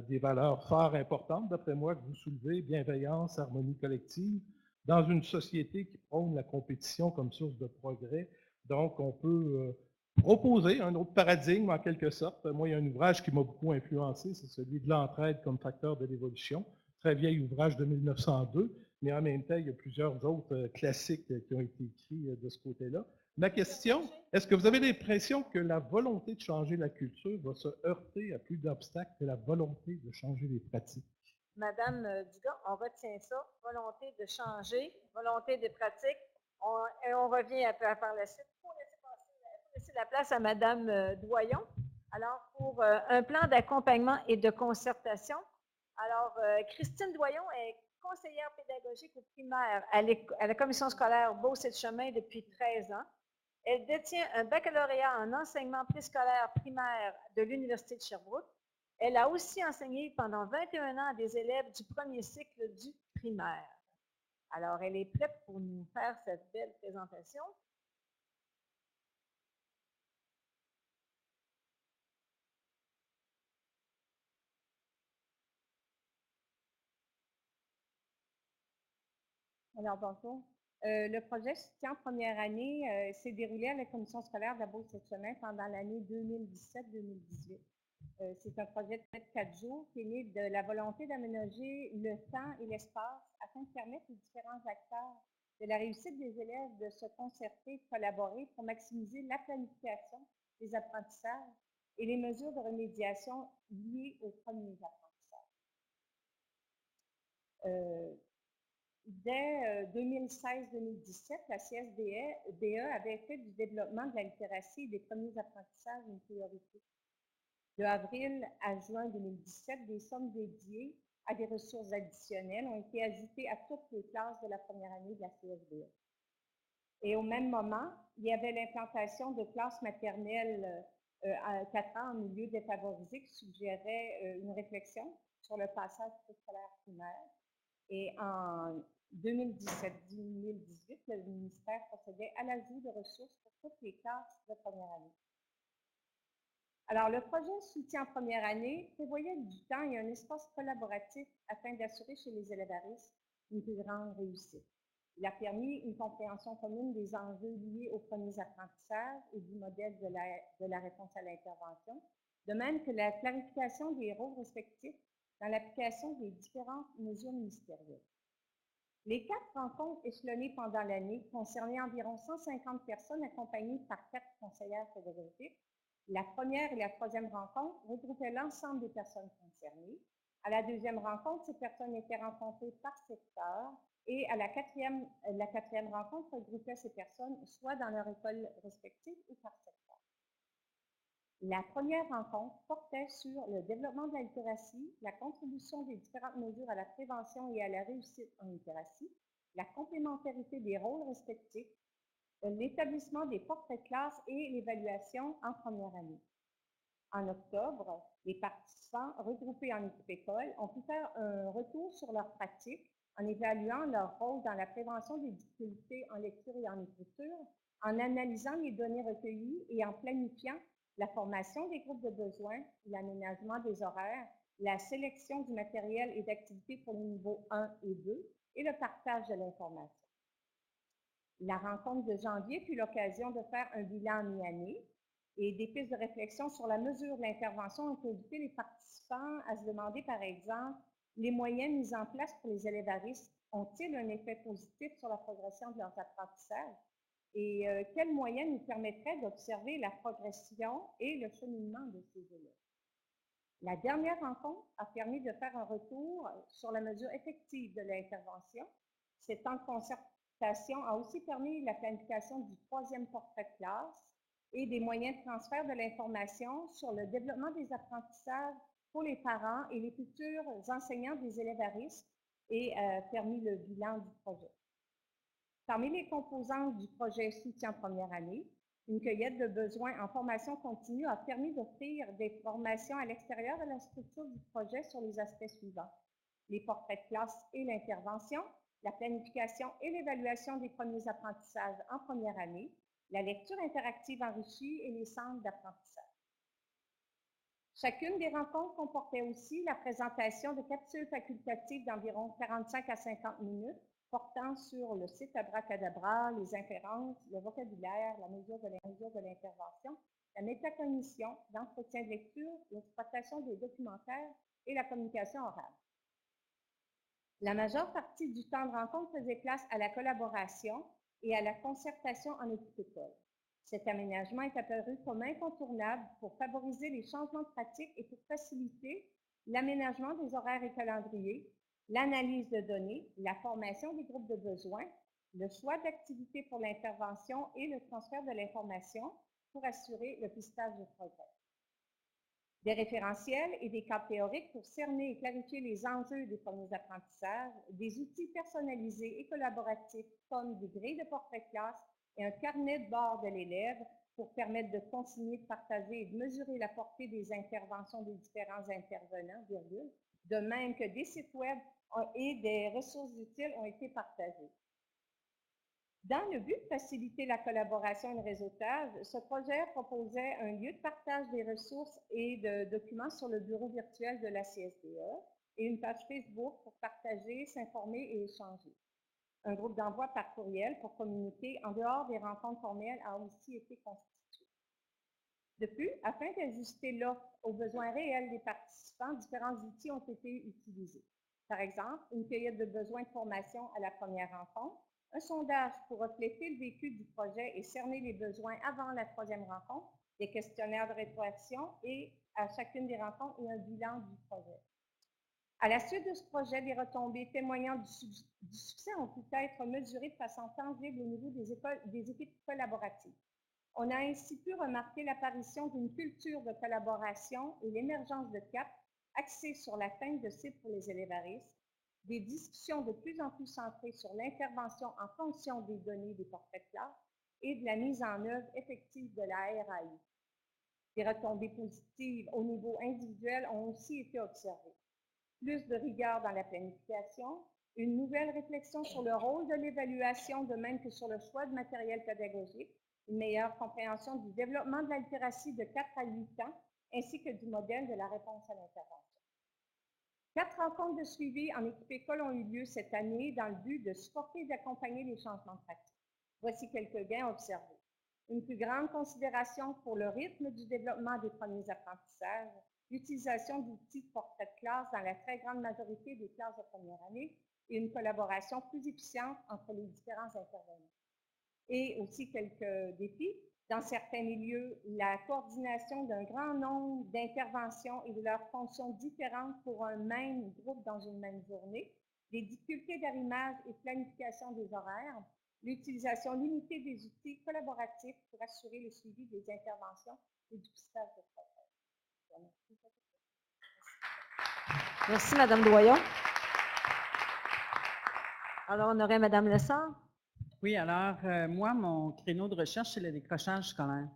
Des valeurs fort importantes, d'après moi, que vous soulevez, bienveillance, harmonie collective, dans une société qui prône la compétition comme source de progrès. Donc, on peut proposer un autre paradigme, en quelque sorte. Moi, il y a un ouvrage qui m'a beaucoup influencé, c'est celui de l'entraide comme facteur de l'évolution. Très vieil ouvrage de 1902, mais en même temps, il y a plusieurs autres classiques qui ont été écrits de ce côté-là. Ma question, est-ce que vous avez l'impression que la volonté de changer la culture va se heurter à plus d'obstacles que la volonté de changer les pratiques? Madame Dugas, on retient ça, volonté de changer, volonté de pratique, et on revient par la suite. Il faut laisser la place à Madame Doyon. Alors, pour un plan d'accompagnement et de concertation, alors Christine Doyon est conseillère pédagogique au primaire à la commission scolaire Beauce-et-Chemin depuis 13 ans. Elle détient un baccalauréat en enseignement préscolaire primaire de l'Université de Sherbrooke. Elle a aussi enseigné pendant 21 ans à des élèves du premier cycle du primaire. Alors, elle est prête pour nous faire cette belle présentation. Alors, bonjour. Le projet Soutien en première année s'est déroulé à la commission scolaire de la Beauce-et-Chemin pendant l'année 2017-2018. C'est un projet de 4 jours qui est né de la volonté d'aménager le temps et l'espace afin de permettre aux différents acteurs de la réussite des élèves de se concerter et de collaborer pour maximiser la planification des apprentissages et les mesures de remédiation liées aux premiers apprentissages. Dès 2016-2017, la CSDE avait fait du développement de la littératie et des premiers apprentissages une priorité. De avril à juin 2017, des sommes dédiées à des ressources additionnelles ont été ajoutées à toutes les classes de la première année de la CSDE. Et au même moment, il y avait l'implantation de classes maternelles à 4 ans en milieu défavorisé qui suggérait une réflexion sur le passage préscolaire primaire. Et en 2017-2018, le ministère procédait à l'ajout de ressources pour toutes les classes de première année. Alors, le projet Soutien en première année prévoyait du temps et un espace collaboratif afin d'assurer chez les élèves à risque une plus grande réussite. Il a permis une compréhension commune des enjeux liés aux premiers apprentissages et du modèle de la réponse à l'intervention, de même que la clarification des rôles respectifs dans l'application des différentes mesures ministérielles. Les 4 rencontres échelonnées pendant l'année concernaient environ 150 personnes accompagnées par 4 conseillères pédagogiques. La première et la troisième rencontre regroupaient l'ensemble des personnes concernées. À la deuxième rencontre, ces personnes étaient rencontrées par secteur et à la quatrième rencontre regroupait ces personnes soit dans leur école respective ou par secteur. La première rencontre portait sur le développement de la littératie, la contribution des différentes mesures à la prévention et à la réussite en littératie, la complémentarité des rôles respectifs, l'établissement des portraits de classe et l'évaluation en première année. En octobre, les participants regroupés en équipe école ont pu faire un retour sur leur pratique en évaluant leur rôle dans la prévention des difficultés en lecture et en écriture, en analysant les données recueillies et en planifiant la formation des groupes de besoins, l'aménagement des horaires, la sélection du matériel et d'activités pour les niveaux 1 et 2 et le partage de l'information. La rencontre de janvier fut l'occasion de faire un bilan mi-année et des pistes de réflexion sur la mesure de l'intervention ont invité les participants à se demander, par exemple, les moyens mis en place pour les élèves à risque ont-ils un effet positif sur la progression de leurs apprentissages? Et quels moyens nous permettraient d'observer la progression et le cheminement de ces élèves? La dernière rencontre a permis de faire un retour sur la mesure effective de l'intervention. Cet temps de concertation a aussi permis la planification du 3e portrait de classe et des moyens de transfert de l'information sur le développement des apprentissages pour les parents et les futurs enseignants des élèves à risque et permis le bilan du projet. Parmi les composantes du projet Soutien première année, une cueillette de besoins en formation continue a permis d'offrir des formations à l'extérieur de la structure du projet sur les aspects suivants: les portraits de classe et l'intervention, la planification et l'évaluation des premiers apprentissages en première année, la lecture interactive enrichie et les centres d'apprentissage. Chacune des rencontres comportait aussi la présentation de capsules facultatives d'environ 45 à 50 minutes portant sur le site Abracadabra, les inférences, le vocabulaire, la mesure de l'intervention, la métacognition, l'entretien de lecture, l'exploitation des documentaires et la communication orale. La majeure partie du temps de rencontre faisait place à la collaboration et à la concertation en équipe école. Cet aménagement est apparu comme incontournable pour favoriser les changements de pratique et pour faciliter l'aménagement des horaires et calendriers, l'analyse de données, la formation des groupes de besoins, le choix d'activités pour l'intervention et le transfert de l'information pour assurer le pistage du progrès. Des référentiels et des cadres théoriques pour cerner et clarifier les enjeux des premiers apprentissages, des outils personnalisés et collaboratifs comme des grilles de portrait de classe et un carnet de bord de l'élève pour permettre de continuer de partager et de mesurer la portée des interventions des différents intervenants, de même que des sites web et des ressources utiles ont été partagés. Dans le but de faciliter la collaboration et le réseautage, ce projet proposait un lieu de partage des ressources et de documents sur le bureau virtuel de la CSDE et une page Facebook pour partager, s'informer et échanger. Un groupe d'envoi par courriel pour communiquer en dehors des rencontres formelles a aussi été constitué. De plus, afin d'ajuster l'offre aux besoins réels des participants, différents outils ont été utilisés. Par exemple, une cueillette de besoins de formation à la première rencontre, un sondage pour refléter le vécu du projet et cerner les besoins avant la 3e rencontre, des questionnaires de rétroaction et à chacune des rencontres et un bilan du projet. À la suite de ce projet, des retombées témoignant du succès ont pu être mesurées de façon tangible au niveau des équipes collaboratives. On a ainsi pu remarquer l'apparition d'une culture de collaboration et l'émergence de CAP axée sur l'atteinte de cibles pour les élèves à risque, des discussions de plus en plus centrées sur l'intervention en fonction des données des portraits de classe et de la mise en œuvre effective de la RAI. Des retombées positives au niveau individuel ont aussi été observées. Plus de rigueur dans la planification, une nouvelle réflexion sur le rôle de l'évaluation, de même que sur le choix de matériel pédagogique, une meilleure compréhension du développement de la littératie de 4 à 8 ans, ainsi que du modèle de la réponse à l'intervention. 4 rencontres de suivi en équipe école ont eu lieu cette année dans le but de supporter et d'accompagner les changements de pratique. Voici quelques gains observés. une plus grande considération pour le rythme du développement des premiers apprentissages, l'utilisation d'outils de portrait de classe dans la très grande majorité des classes de première année et une collaboration plus efficiente entre les différents intervenants. Et aussi quelques défis. Dans certains milieux, la coordination d'un grand nombre d'interventions et de leurs fonctions différentes pour un même groupe dans une même journée, les difficultés d'arrimage et planification des horaires, l'utilisation limitée des outils collaboratifs pour assurer le suivi des interventions et du pistage de travail. Merci, Mme Doyon. Alors, on aurait Mme Lessard. Oui, alors, moi, mon créneau de recherche, c'est le décrochage scolaire.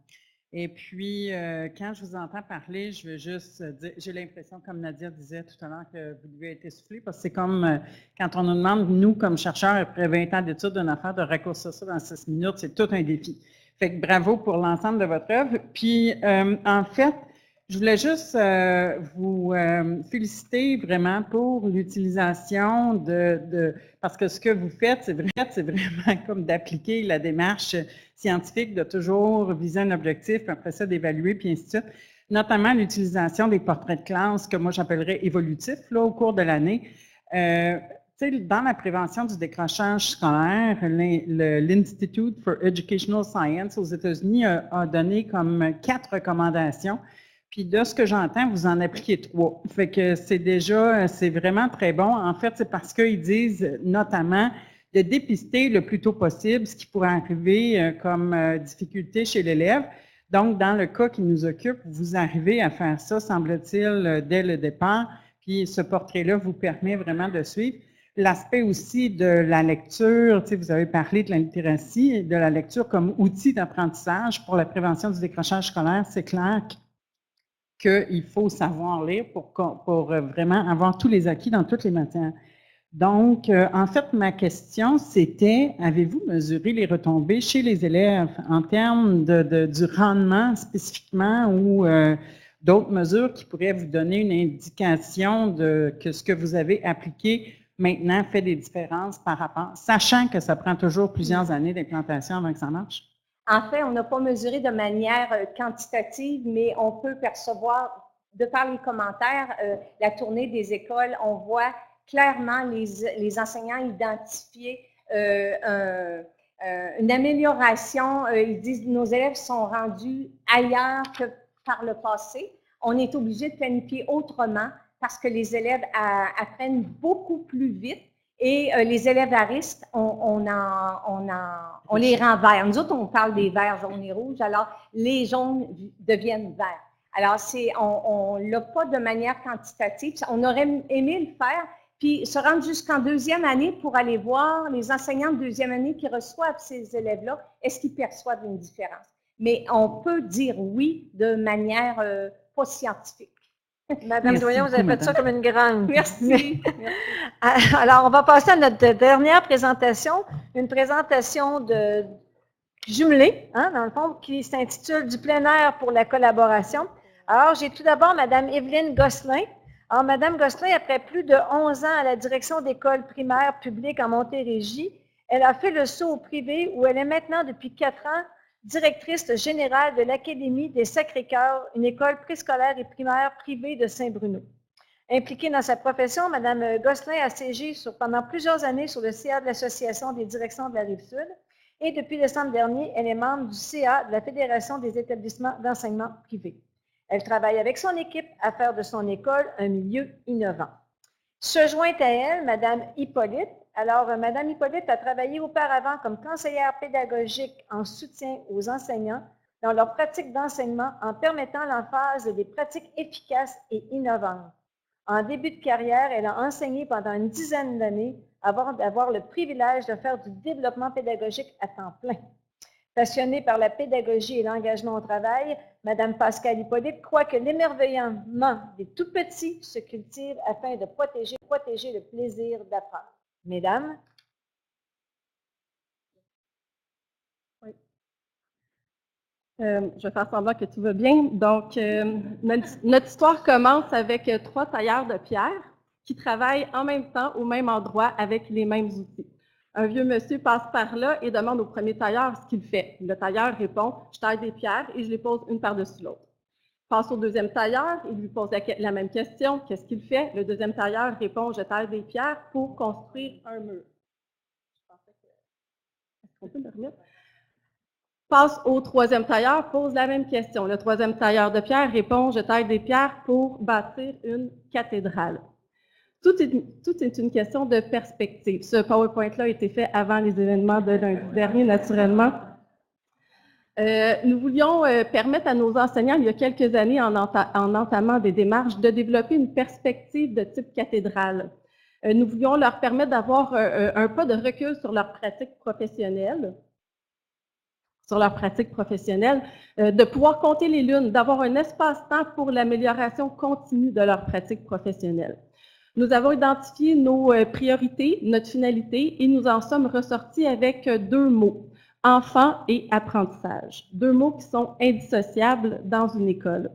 Et puis, quand je vous entends parler, je veux juste dire, j'ai l'impression, comme Nadia disait tout à l'heure, que vous devez être essoufflé, parce que c'est comme quand on nous demande, nous, comme chercheurs, après 20 ans d'études, d'une affaire de raccourcir ça dans 6 minutes, c'est tout un défi. Fait que bravo pour l'ensemble de votre œuvre. Puis, en fait, je voulais juste vous féliciter vraiment pour l'utilisation parce que ce que vous faites, c'est vraiment comme d'appliquer la démarche scientifique, de toujours viser un objectif, puis après ça, d'évaluer, puis ainsi de suite. Notamment l'utilisation des portraits de classe, que moi j'appellerais évolutifs, là, au cours de l'année. Dans la prévention du décrochage scolaire, l'Institute for Educational Science aux États-Unis a donné comme 4 recommandations. Puis de ce que j'entends, vous en appliquez 3. Fait que c'est vraiment très bon. En fait, c'est parce qu'ils disent notamment de dépister le plus tôt possible ce qui pourrait arriver comme difficulté chez l'élève. Donc, dans le cas qui nous occupe, vous arrivez à faire ça, semble-t-il, dès le départ. Puis ce portrait-là vous permet vraiment de suivre. L'aspect aussi de la lecture, vous avez parlé de la littératie et de la lecture comme outil d'apprentissage pour la prévention du décrochage scolaire. C'est clair qu'il faut savoir lire pour vraiment avoir tous les acquis dans toutes les matières. Donc, en fait, ma question, c'était, avez-vous mesuré les retombées chez les élèves en termes du rendement spécifiquement ou d'autres mesures qui pourraient vous donner une indication que ce que vous avez appliqué maintenant fait des différences par rapport, sachant que ça prend toujours plusieurs années d'implantation avant que ça marche? En fait, on n'a pas mesuré de manière quantitative, mais on peut percevoir, de par les commentaires, la tournée des écoles, on voit clairement les enseignants identifier une amélioration. Ils disent nos élèves sont rendus ailleurs que par le passé. On est obligé de planifier autrement parce que les élèves apprennent beaucoup plus vite. Et les élèves à risque, on les rend verts. Nous autres, on parle des verts, jaunes et rouges, alors les jaunes deviennent verts. Alors, on ne l'a pas de manière quantitative. On aurait aimé le faire, puis se rendre jusqu'en deuxième année pour aller voir les enseignants de deuxième année qui reçoivent ces élèves-là, est-ce qu'ils perçoivent une différence? Mais on peut dire oui de manière pas scientifique. Madame Doyon, vous avez fait ça comme une grande. Merci. Alors, on va passer à notre dernière présentation, une présentation jumelée, dans le fond, qui s'intitule « Du plein air pour la collaboration ». Alors, j'ai tout d'abord Mme Evelyne Gosselin. Alors, Mme Gosselin, après plus de 11 ans à la direction d'école primaire publique en Montérégie, elle a fait le saut au privé où elle est maintenant, depuis 4 ans, directrice générale de l'Académie des Sacré-Cœurs, une école préscolaire et primaire privée de Saint-Bruno. Impliquée dans sa profession, Mme Gosselin a siégé pendant plusieurs années sur le CA de l'Association des directions de la Rive-Sud et depuis décembre dernier, elle est membre du CA de la Fédération des établissements d'enseignement privé. Elle travaille avec son équipe à faire de son école un milieu innovant. Se joint à elle, Mme Hippolyte. Alors, Mme Hippolyte a travaillé auparavant comme conseillère pédagogique en soutien aux enseignants dans leur pratique d'enseignement en permettant l'emphase des pratiques efficaces et innovantes. En début de carrière, elle a enseigné pendant une dizaine d'années avant d'avoir le privilège de faire du développement pédagogique à temps plein. Passionnée par la pédagogie et l'engagement au travail, Mme Pascale Hippolyte croit que l'émerveillement des tout-petits se cultive afin de protéger le plaisir d'apprendre. Mesdames? Oui. Je vais faire semblant que tout va bien. Donc, notre histoire commence avec 3 tailleurs de pierre qui travaillent en même temps au même endroit avec les mêmes outils. Un vieux monsieur passe par là et demande au premier tailleur ce qu'il fait. Le tailleur répond « Je taille des pierres et je les pose une par-dessus l'autre ». Passe au deuxième tailleur, il lui pose la même question « Qu'est-ce qu'il fait ?» Le deuxième tailleur répond « Je taille des pierres pour construire un mur ». Est-ce qu'on peut le remettre? Passe au troisième tailleur, pose la même question. Le troisième tailleur de pierre répond « Je taille des pierres pour bâtir une cathédrale ». Tout est une question de perspective. Ce PowerPoint-là a été fait avant les événements de lundi dernier, naturellement. Nous voulions permettre à nos enseignants, il y a quelques années, en entamant des démarches, de développer une perspective de type cathédrale. Nous voulions leur permettre d'avoir un pas de recul sur leur pratique professionnelle, de pouvoir compter les lunes, d'avoir un espace-temps pour l'amélioration continue de leur pratique professionnelle. Nous avons identifié nos priorités, notre finalité, et nous en sommes ressortis avec 2 mots, enfant et apprentissage. 2 mots qui sont indissociables dans une école.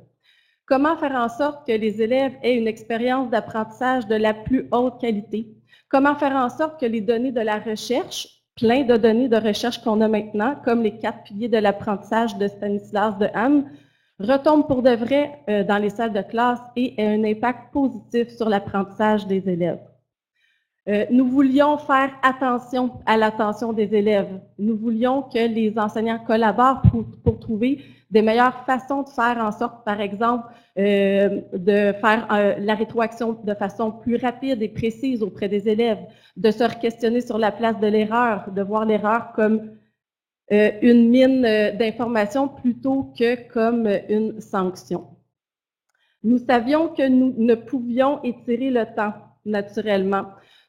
Comment faire en sorte que les élèves aient une expérience d'apprentissage de la plus haute qualité? Comment faire en sorte que les données de la recherche, plein de données de recherche qu'on a maintenant, comme les 4 piliers de l'apprentissage de Stanislas Dehaene, retombe pour de vrai dans les salles de classe et a un impact positif sur l'apprentissage des élèves. Nous voulions faire attention à l'attention des élèves. Nous voulions que les enseignants collaborent pour trouver des meilleures façons de faire en sorte, par exemple, de faire la rétroaction de façon plus rapide et précise auprès des élèves, de se questionner sur la place de l'erreur, de voir l'erreur comme une mine d'informations plutôt que comme une sanction. Nous savions que nous ne pouvions étirer le temps naturellement.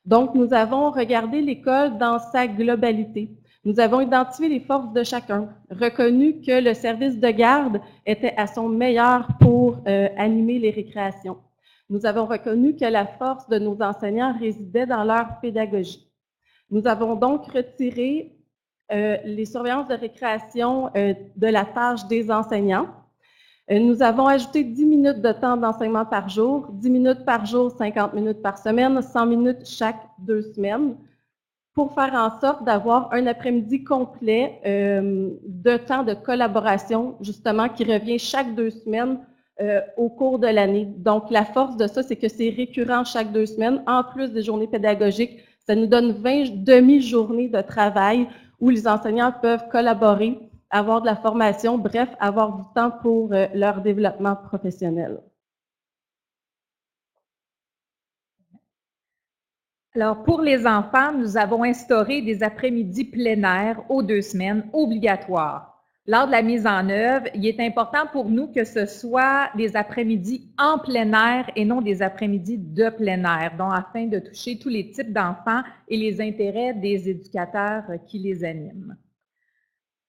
Donc, nous avons regardé l'école dans sa globalité. Nous avons identifié les forces de chacun, reconnu que le service de garde était à son meilleur pour animer les récréations. Nous avons reconnu que la force de nos enseignants résidait dans leur pédagogie. Nous avons donc retiré les surveillances de récréation de la tâche des enseignants. Nous avons ajouté 10 minutes de temps d'enseignement par jour, 10 minutes par jour, 50 minutes par semaine, 100 minutes chaque 2 semaines, pour faire en sorte d'avoir un après-midi complet de temps de collaboration, justement, qui revient chaque 2 semaines au cours de l'année. Donc, la force de ça, c'est que c'est récurrent chaque 2 semaines, en plus des journées pédagogiques. Ça nous donne 20 demi-journées de travail où les enseignants peuvent collaborer, avoir de la formation, bref, avoir du temps pour leur développement professionnel. Alors, pour les enfants, nous avons instauré des après-midi plein air aux 2 semaines obligatoires. Lors de la mise en œuvre, il est important pour nous que ce soit des après-midi en plein air et non des après-midi de plein air, donc afin de toucher tous les types d'enfants et les intérêts des éducateurs qui les animent.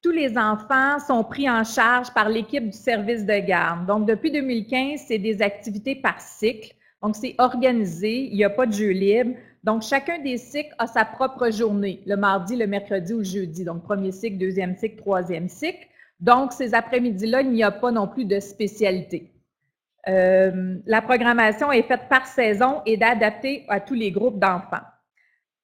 Tous les enfants sont pris en charge par l'équipe du service de garde. Donc, depuis 2015, c'est des activités par cycle. Donc, c'est organisé, il n'y a pas de jeu libre. Donc, chacun des cycles a sa propre journée, le mardi, le mercredi ou le jeudi. Donc, premier cycle, deuxième cycle, troisième cycle. Donc, ces après-midi-là, il n'y a pas non plus de spécialité. La programmation est faite par saison et adaptée à tous les groupes d'enfants.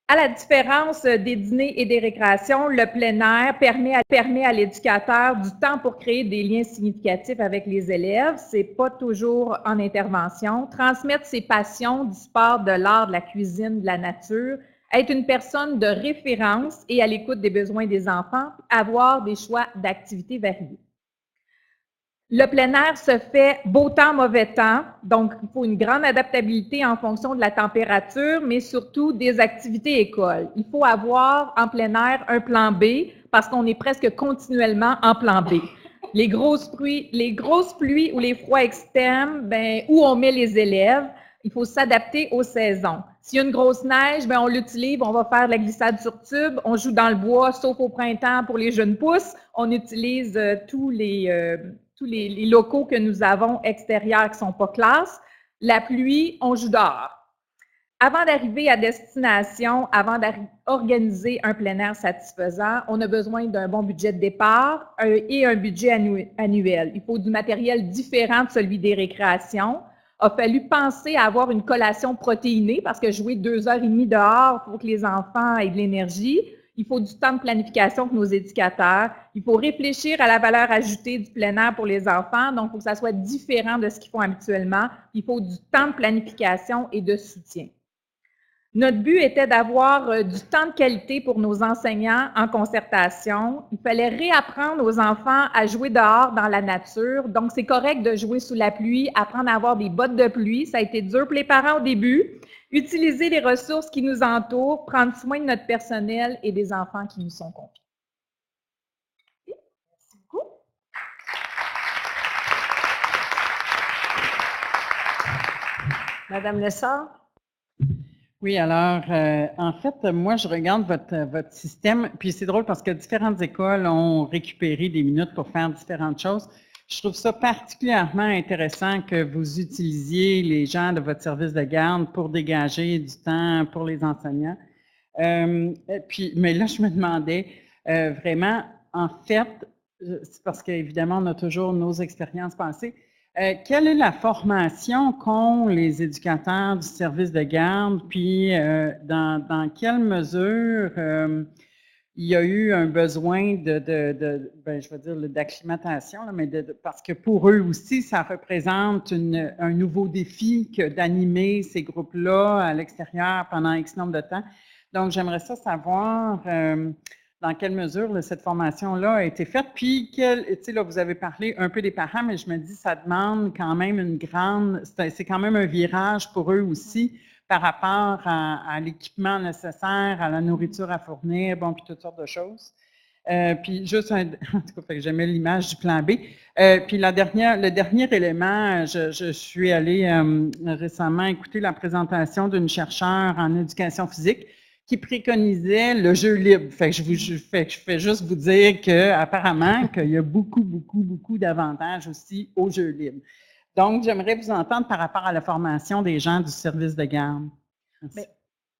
À la différence des dîners et des récréations, le plein air permet à l'éducateur du temps pour créer des liens significatifs avec les élèves. Ce n'est pas toujours en intervention. Transmettre ses passions du sport, de l'art, de la cuisine, de la nature, être une personne de référence et à l'écoute des besoins des enfants, avoir des choix d'activités variés. Le plein air se fait beau temps, mauvais temps, donc il faut une grande adaptabilité en fonction de la température, mais surtout des activités écoles. Il faut avoir en plein air un plan B parce qu'on est presque continuellement en plan B. Les grosses pluies ou les froids extrêmes, où on met les élèves, il faut s'adapter aux saisons. S'il y a une grosse neige, on l'utilise, on va faire de la glissade sur tube, on joue dans le bois, sauf au printemps pour les jeunes pousses, on utilise tous les locaux que nous avons extérieurs qui ne sont pas classe. La pluie, on joue dehors. Avant d'arriver à destination, avant d'organiser un plein air satisfaisant, on a besoin d'un bon budget de départ et un budget annuel. Il faut du matériel différent de celui des récréations. a fallu penser à avoir une collation protéinée parce que jouer 2h30 dehors pour que les enfants aient de l'énergie, il faut du temps de planification pour nos éducateurs. Il faut réfléchir à la valeur ajoutée du plein air pour les enfants. Donc, il faut que ça soit différent de ce qu'ils font habituellement. Il faut du temps de planification et de soutien. Notre but était d'avoir du temps de qualité pour nos enseignants en concertation. Il fallait réapprendre aux enfants à jouer dehors dans la nature. Donc, c'est correct de jouer sous la pluie, apprendre à avoir des bottes de pluie. Ça a été dur pour les parents au début. Utiliser les ressources qui nous entourent, prendre soin de notre personnel et des enfants qui nous sont confiés. Merci beaucoup. Madame Lessard? Oui, alors, en fait, moi, je regarde votre système, puis c'est drôle parce que différentes écoles ont récupéré des minutes pour faire différentes choses. Je trouve ça particulièrement intéressant que vous utilisiez les gens de votre service de garde pour dégager du temps pour les enseignants. Mais là, je me demandais vraiment, en fait, c'est parce qu'évidemment, on a toujours nos expériences passées, quelle est la formation qu'ont les éducateurs du service de garde, puis dans quelle mesure il y a eu un besoin je vais dire d'acclimatation, mais parce que pour eux aussi, ça représente un nouveau défi que d'animer ces groupes-là à l'extérieur pendant X nombre de temps. Donc, j'aimerais ça savoir dans quelle mesure là, cette formation-là a été faite. Puis, tu sais, là, vous avez parlé un peu des parents, mais je me dis, ça demande quand même c'est quand même un virage pour eux aussi par rapport à l'équipement nécessaire, à la nourriture à fournir, bon, puis toutes sortes de choses. Puis juste en tout cas, j'aimais l'image du plan B. Puis le dernier élément, je suis allée récemment écouter la présentation d'une chercheure en éducation physique qui préconisait le jeu libre. Fait que je fais juste vous dire qu'apparemment, qu'il y a beaucoup d'avantages aussi au jeu libre. Donc, j'aimerais vous entendre par rapport à la formation des gens du service de garde.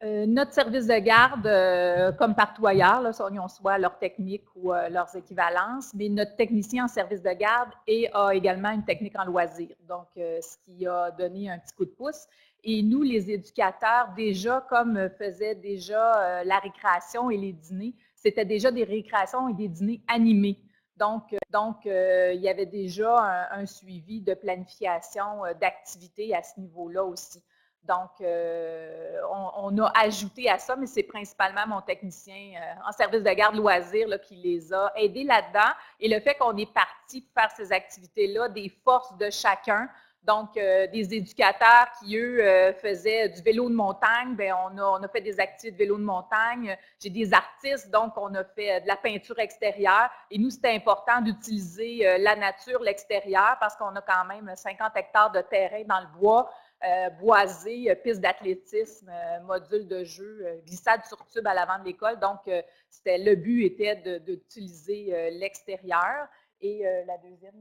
Notre service de garde, comme partout ailleurs, là, soit leur technique ou leurs équivalences, mais notre technicien en service de garde a également une technique en loisir, donc ce qui a donné un petit coup de pouce. Et nous, les éducateurs, déjà, comme faisaient déjà la récréation et les dîners, c'était déjà des récréations et des dîners animés. Donc, il y avait déjà un suivi de planification d'activités à ce niveau-là aussi. Donc, on a ajouté à ça, mais c'est principalement mon technicien en service de garde loisirs là, qui les a aidés là-dedans. Et le fait qu'on est parti pour faire ces activités-là, des forces de chacun, donc des éducateurs qui, eux, faisaient du vélo de montagne, bien, on a fait des activités de vélo de montagne. J'ai des artistes, donc on a fait de la peinture extérieure. Et nous, c'était important d'utiliser la nature, l'extérieur, parce qu'on a quand même 50 hectares de terrain dans le bois, boisé, piste d'athlétisme, module de jeu, glissade sur tube à l'avant de l'école. Donc, le but était d'utiliser l'extérieur. Et la deuxième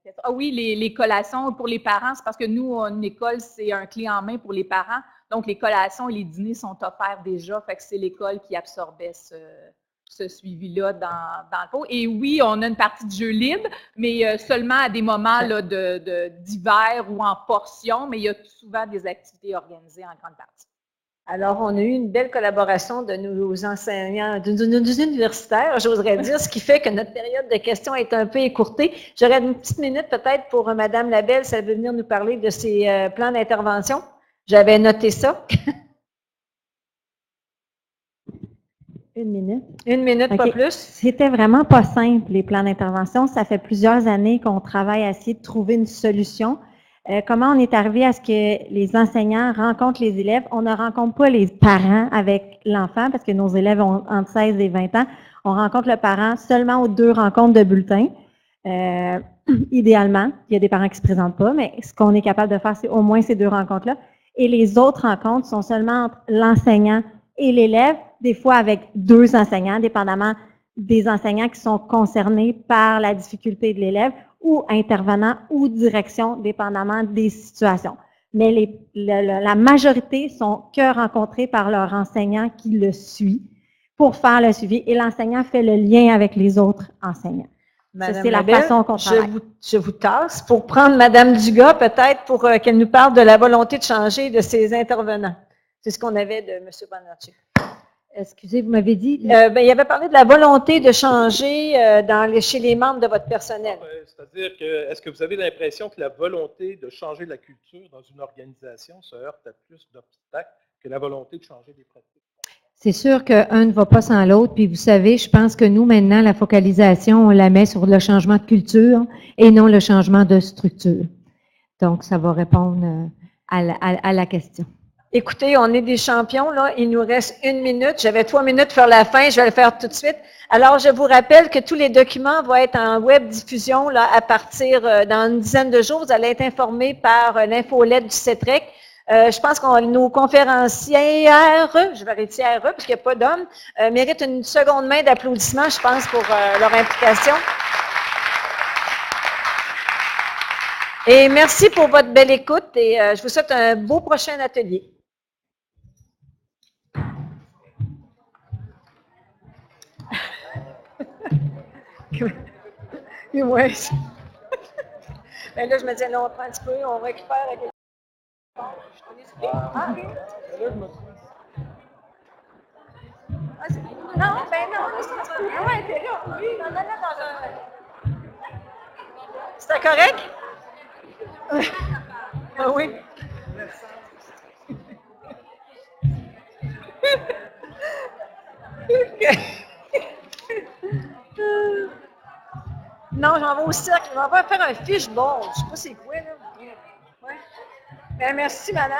question. Ah oui, les collations pour les parents, c'est parce que nous, une école, c'est un clé en main pour les parents. Donc, les collations et les dîners sont offerts déjà. Fait que c'est l'école qui absorbait ce suivi-là dans le pot. Et oui, on a une partie de jeu libre, mais seulement à des moments là, d'hiver ou en portions, mais il y a souvent des activités organisées en grande partie. Alors, on a eu une belle collaboration de nos enseignants, de nos universitaires, j'oserais dire, ce qui fait que notre période de questions est un peu écourtée. J'aurais une petite minute peut-être pour Mme Labelle, si elle veut venir nous parler de ses plans d'intervention. J'avais noté ça. Une minute. Une minute, okay. Pas plus. C'était vraiment pas simple, les plans d'intervention. Ça fait plusieurs années qu'on travaille à essayer de trouver une solution. Comment on est arrivé à ce que les enseignants rencontrent les élèves? On ne rencontre pas les parents avec l'enfant parce que nos élèves ont entre 16 et 20 ans. On rencontre le parent seulement aux 2 rencontres de bulletins. Idéalement, il y a des parents qui ne se présentent pas, mais ce qu'on est capable de faire, c'est au moins ces 2 rencontres-là. Et les autres rencontres sont seulement entre l'enseignant et l'élève, des fois avec 2 enseignants, dépendamment des enseignants qui sont concernés par la difficulté de l'élève, ou intervenants ou direction, dépendamment des situations. Mais la majorité sont que rencontrés par leur enseignant qui le suit pour faire le suivi et l'enseignant fait le lien avec les autres enseignants. Madame c'est la Labelle, façon qu'on travaille. je vous tasse pour prendre Madame Dugas, peut-être, pour qu'elle nous parle de la volonté de changer de ses intervenants. C'est ce qu'on avait de M. Bonarchuk. Excusez, vous m'avez dit? Il avait parlé de la volonté de changer chez les membres de votre personnel. C'est-à-dire que, est-ce que vous avez l'impression que la volonté de changer la culture dans une organisation se heurte à plus d'obstacles que la volonté de changer des pratiques? C'est sûr qu'un ne va pas sans l'autre. Puis vous savez, je pense que nous, maintenant, la focalisation, on la met sur le changement de culture et non le changement de structure. Donc, ça va répondre à la question. Écoutez, on est des champions, là. Il nous reste 1 minute. J'avais 3 minutes pour faire la fin. Je vais le faire tout de suite. Alors, je vous rappelle que tous les documents vont être en web diffusion là, à partir dans une dizaine de jours. Vous allez être informés par l'infolette du CETREC. Je pense que nos conférencières, je vais arrêter RE parce qu'il n'y a pas d'hommes, méritent une seconde main d'applaudissement, je pense, pour leur implication. Et merci pour votre belle écoute et je vous souhaite un beau prochain atelier. Ouais. Ben là, je me disais, là, on prend un petit peu, on récupère. Ah, oui. Non, ben non, ah ouais, t'es là. Oui, on en a dans un. C'était correct? Ah oui. Non, j'en vais au cercle. On va faire un fishbowl. Je ne sais pas c'est quoi, là. Ouais. Ben, merci, madame.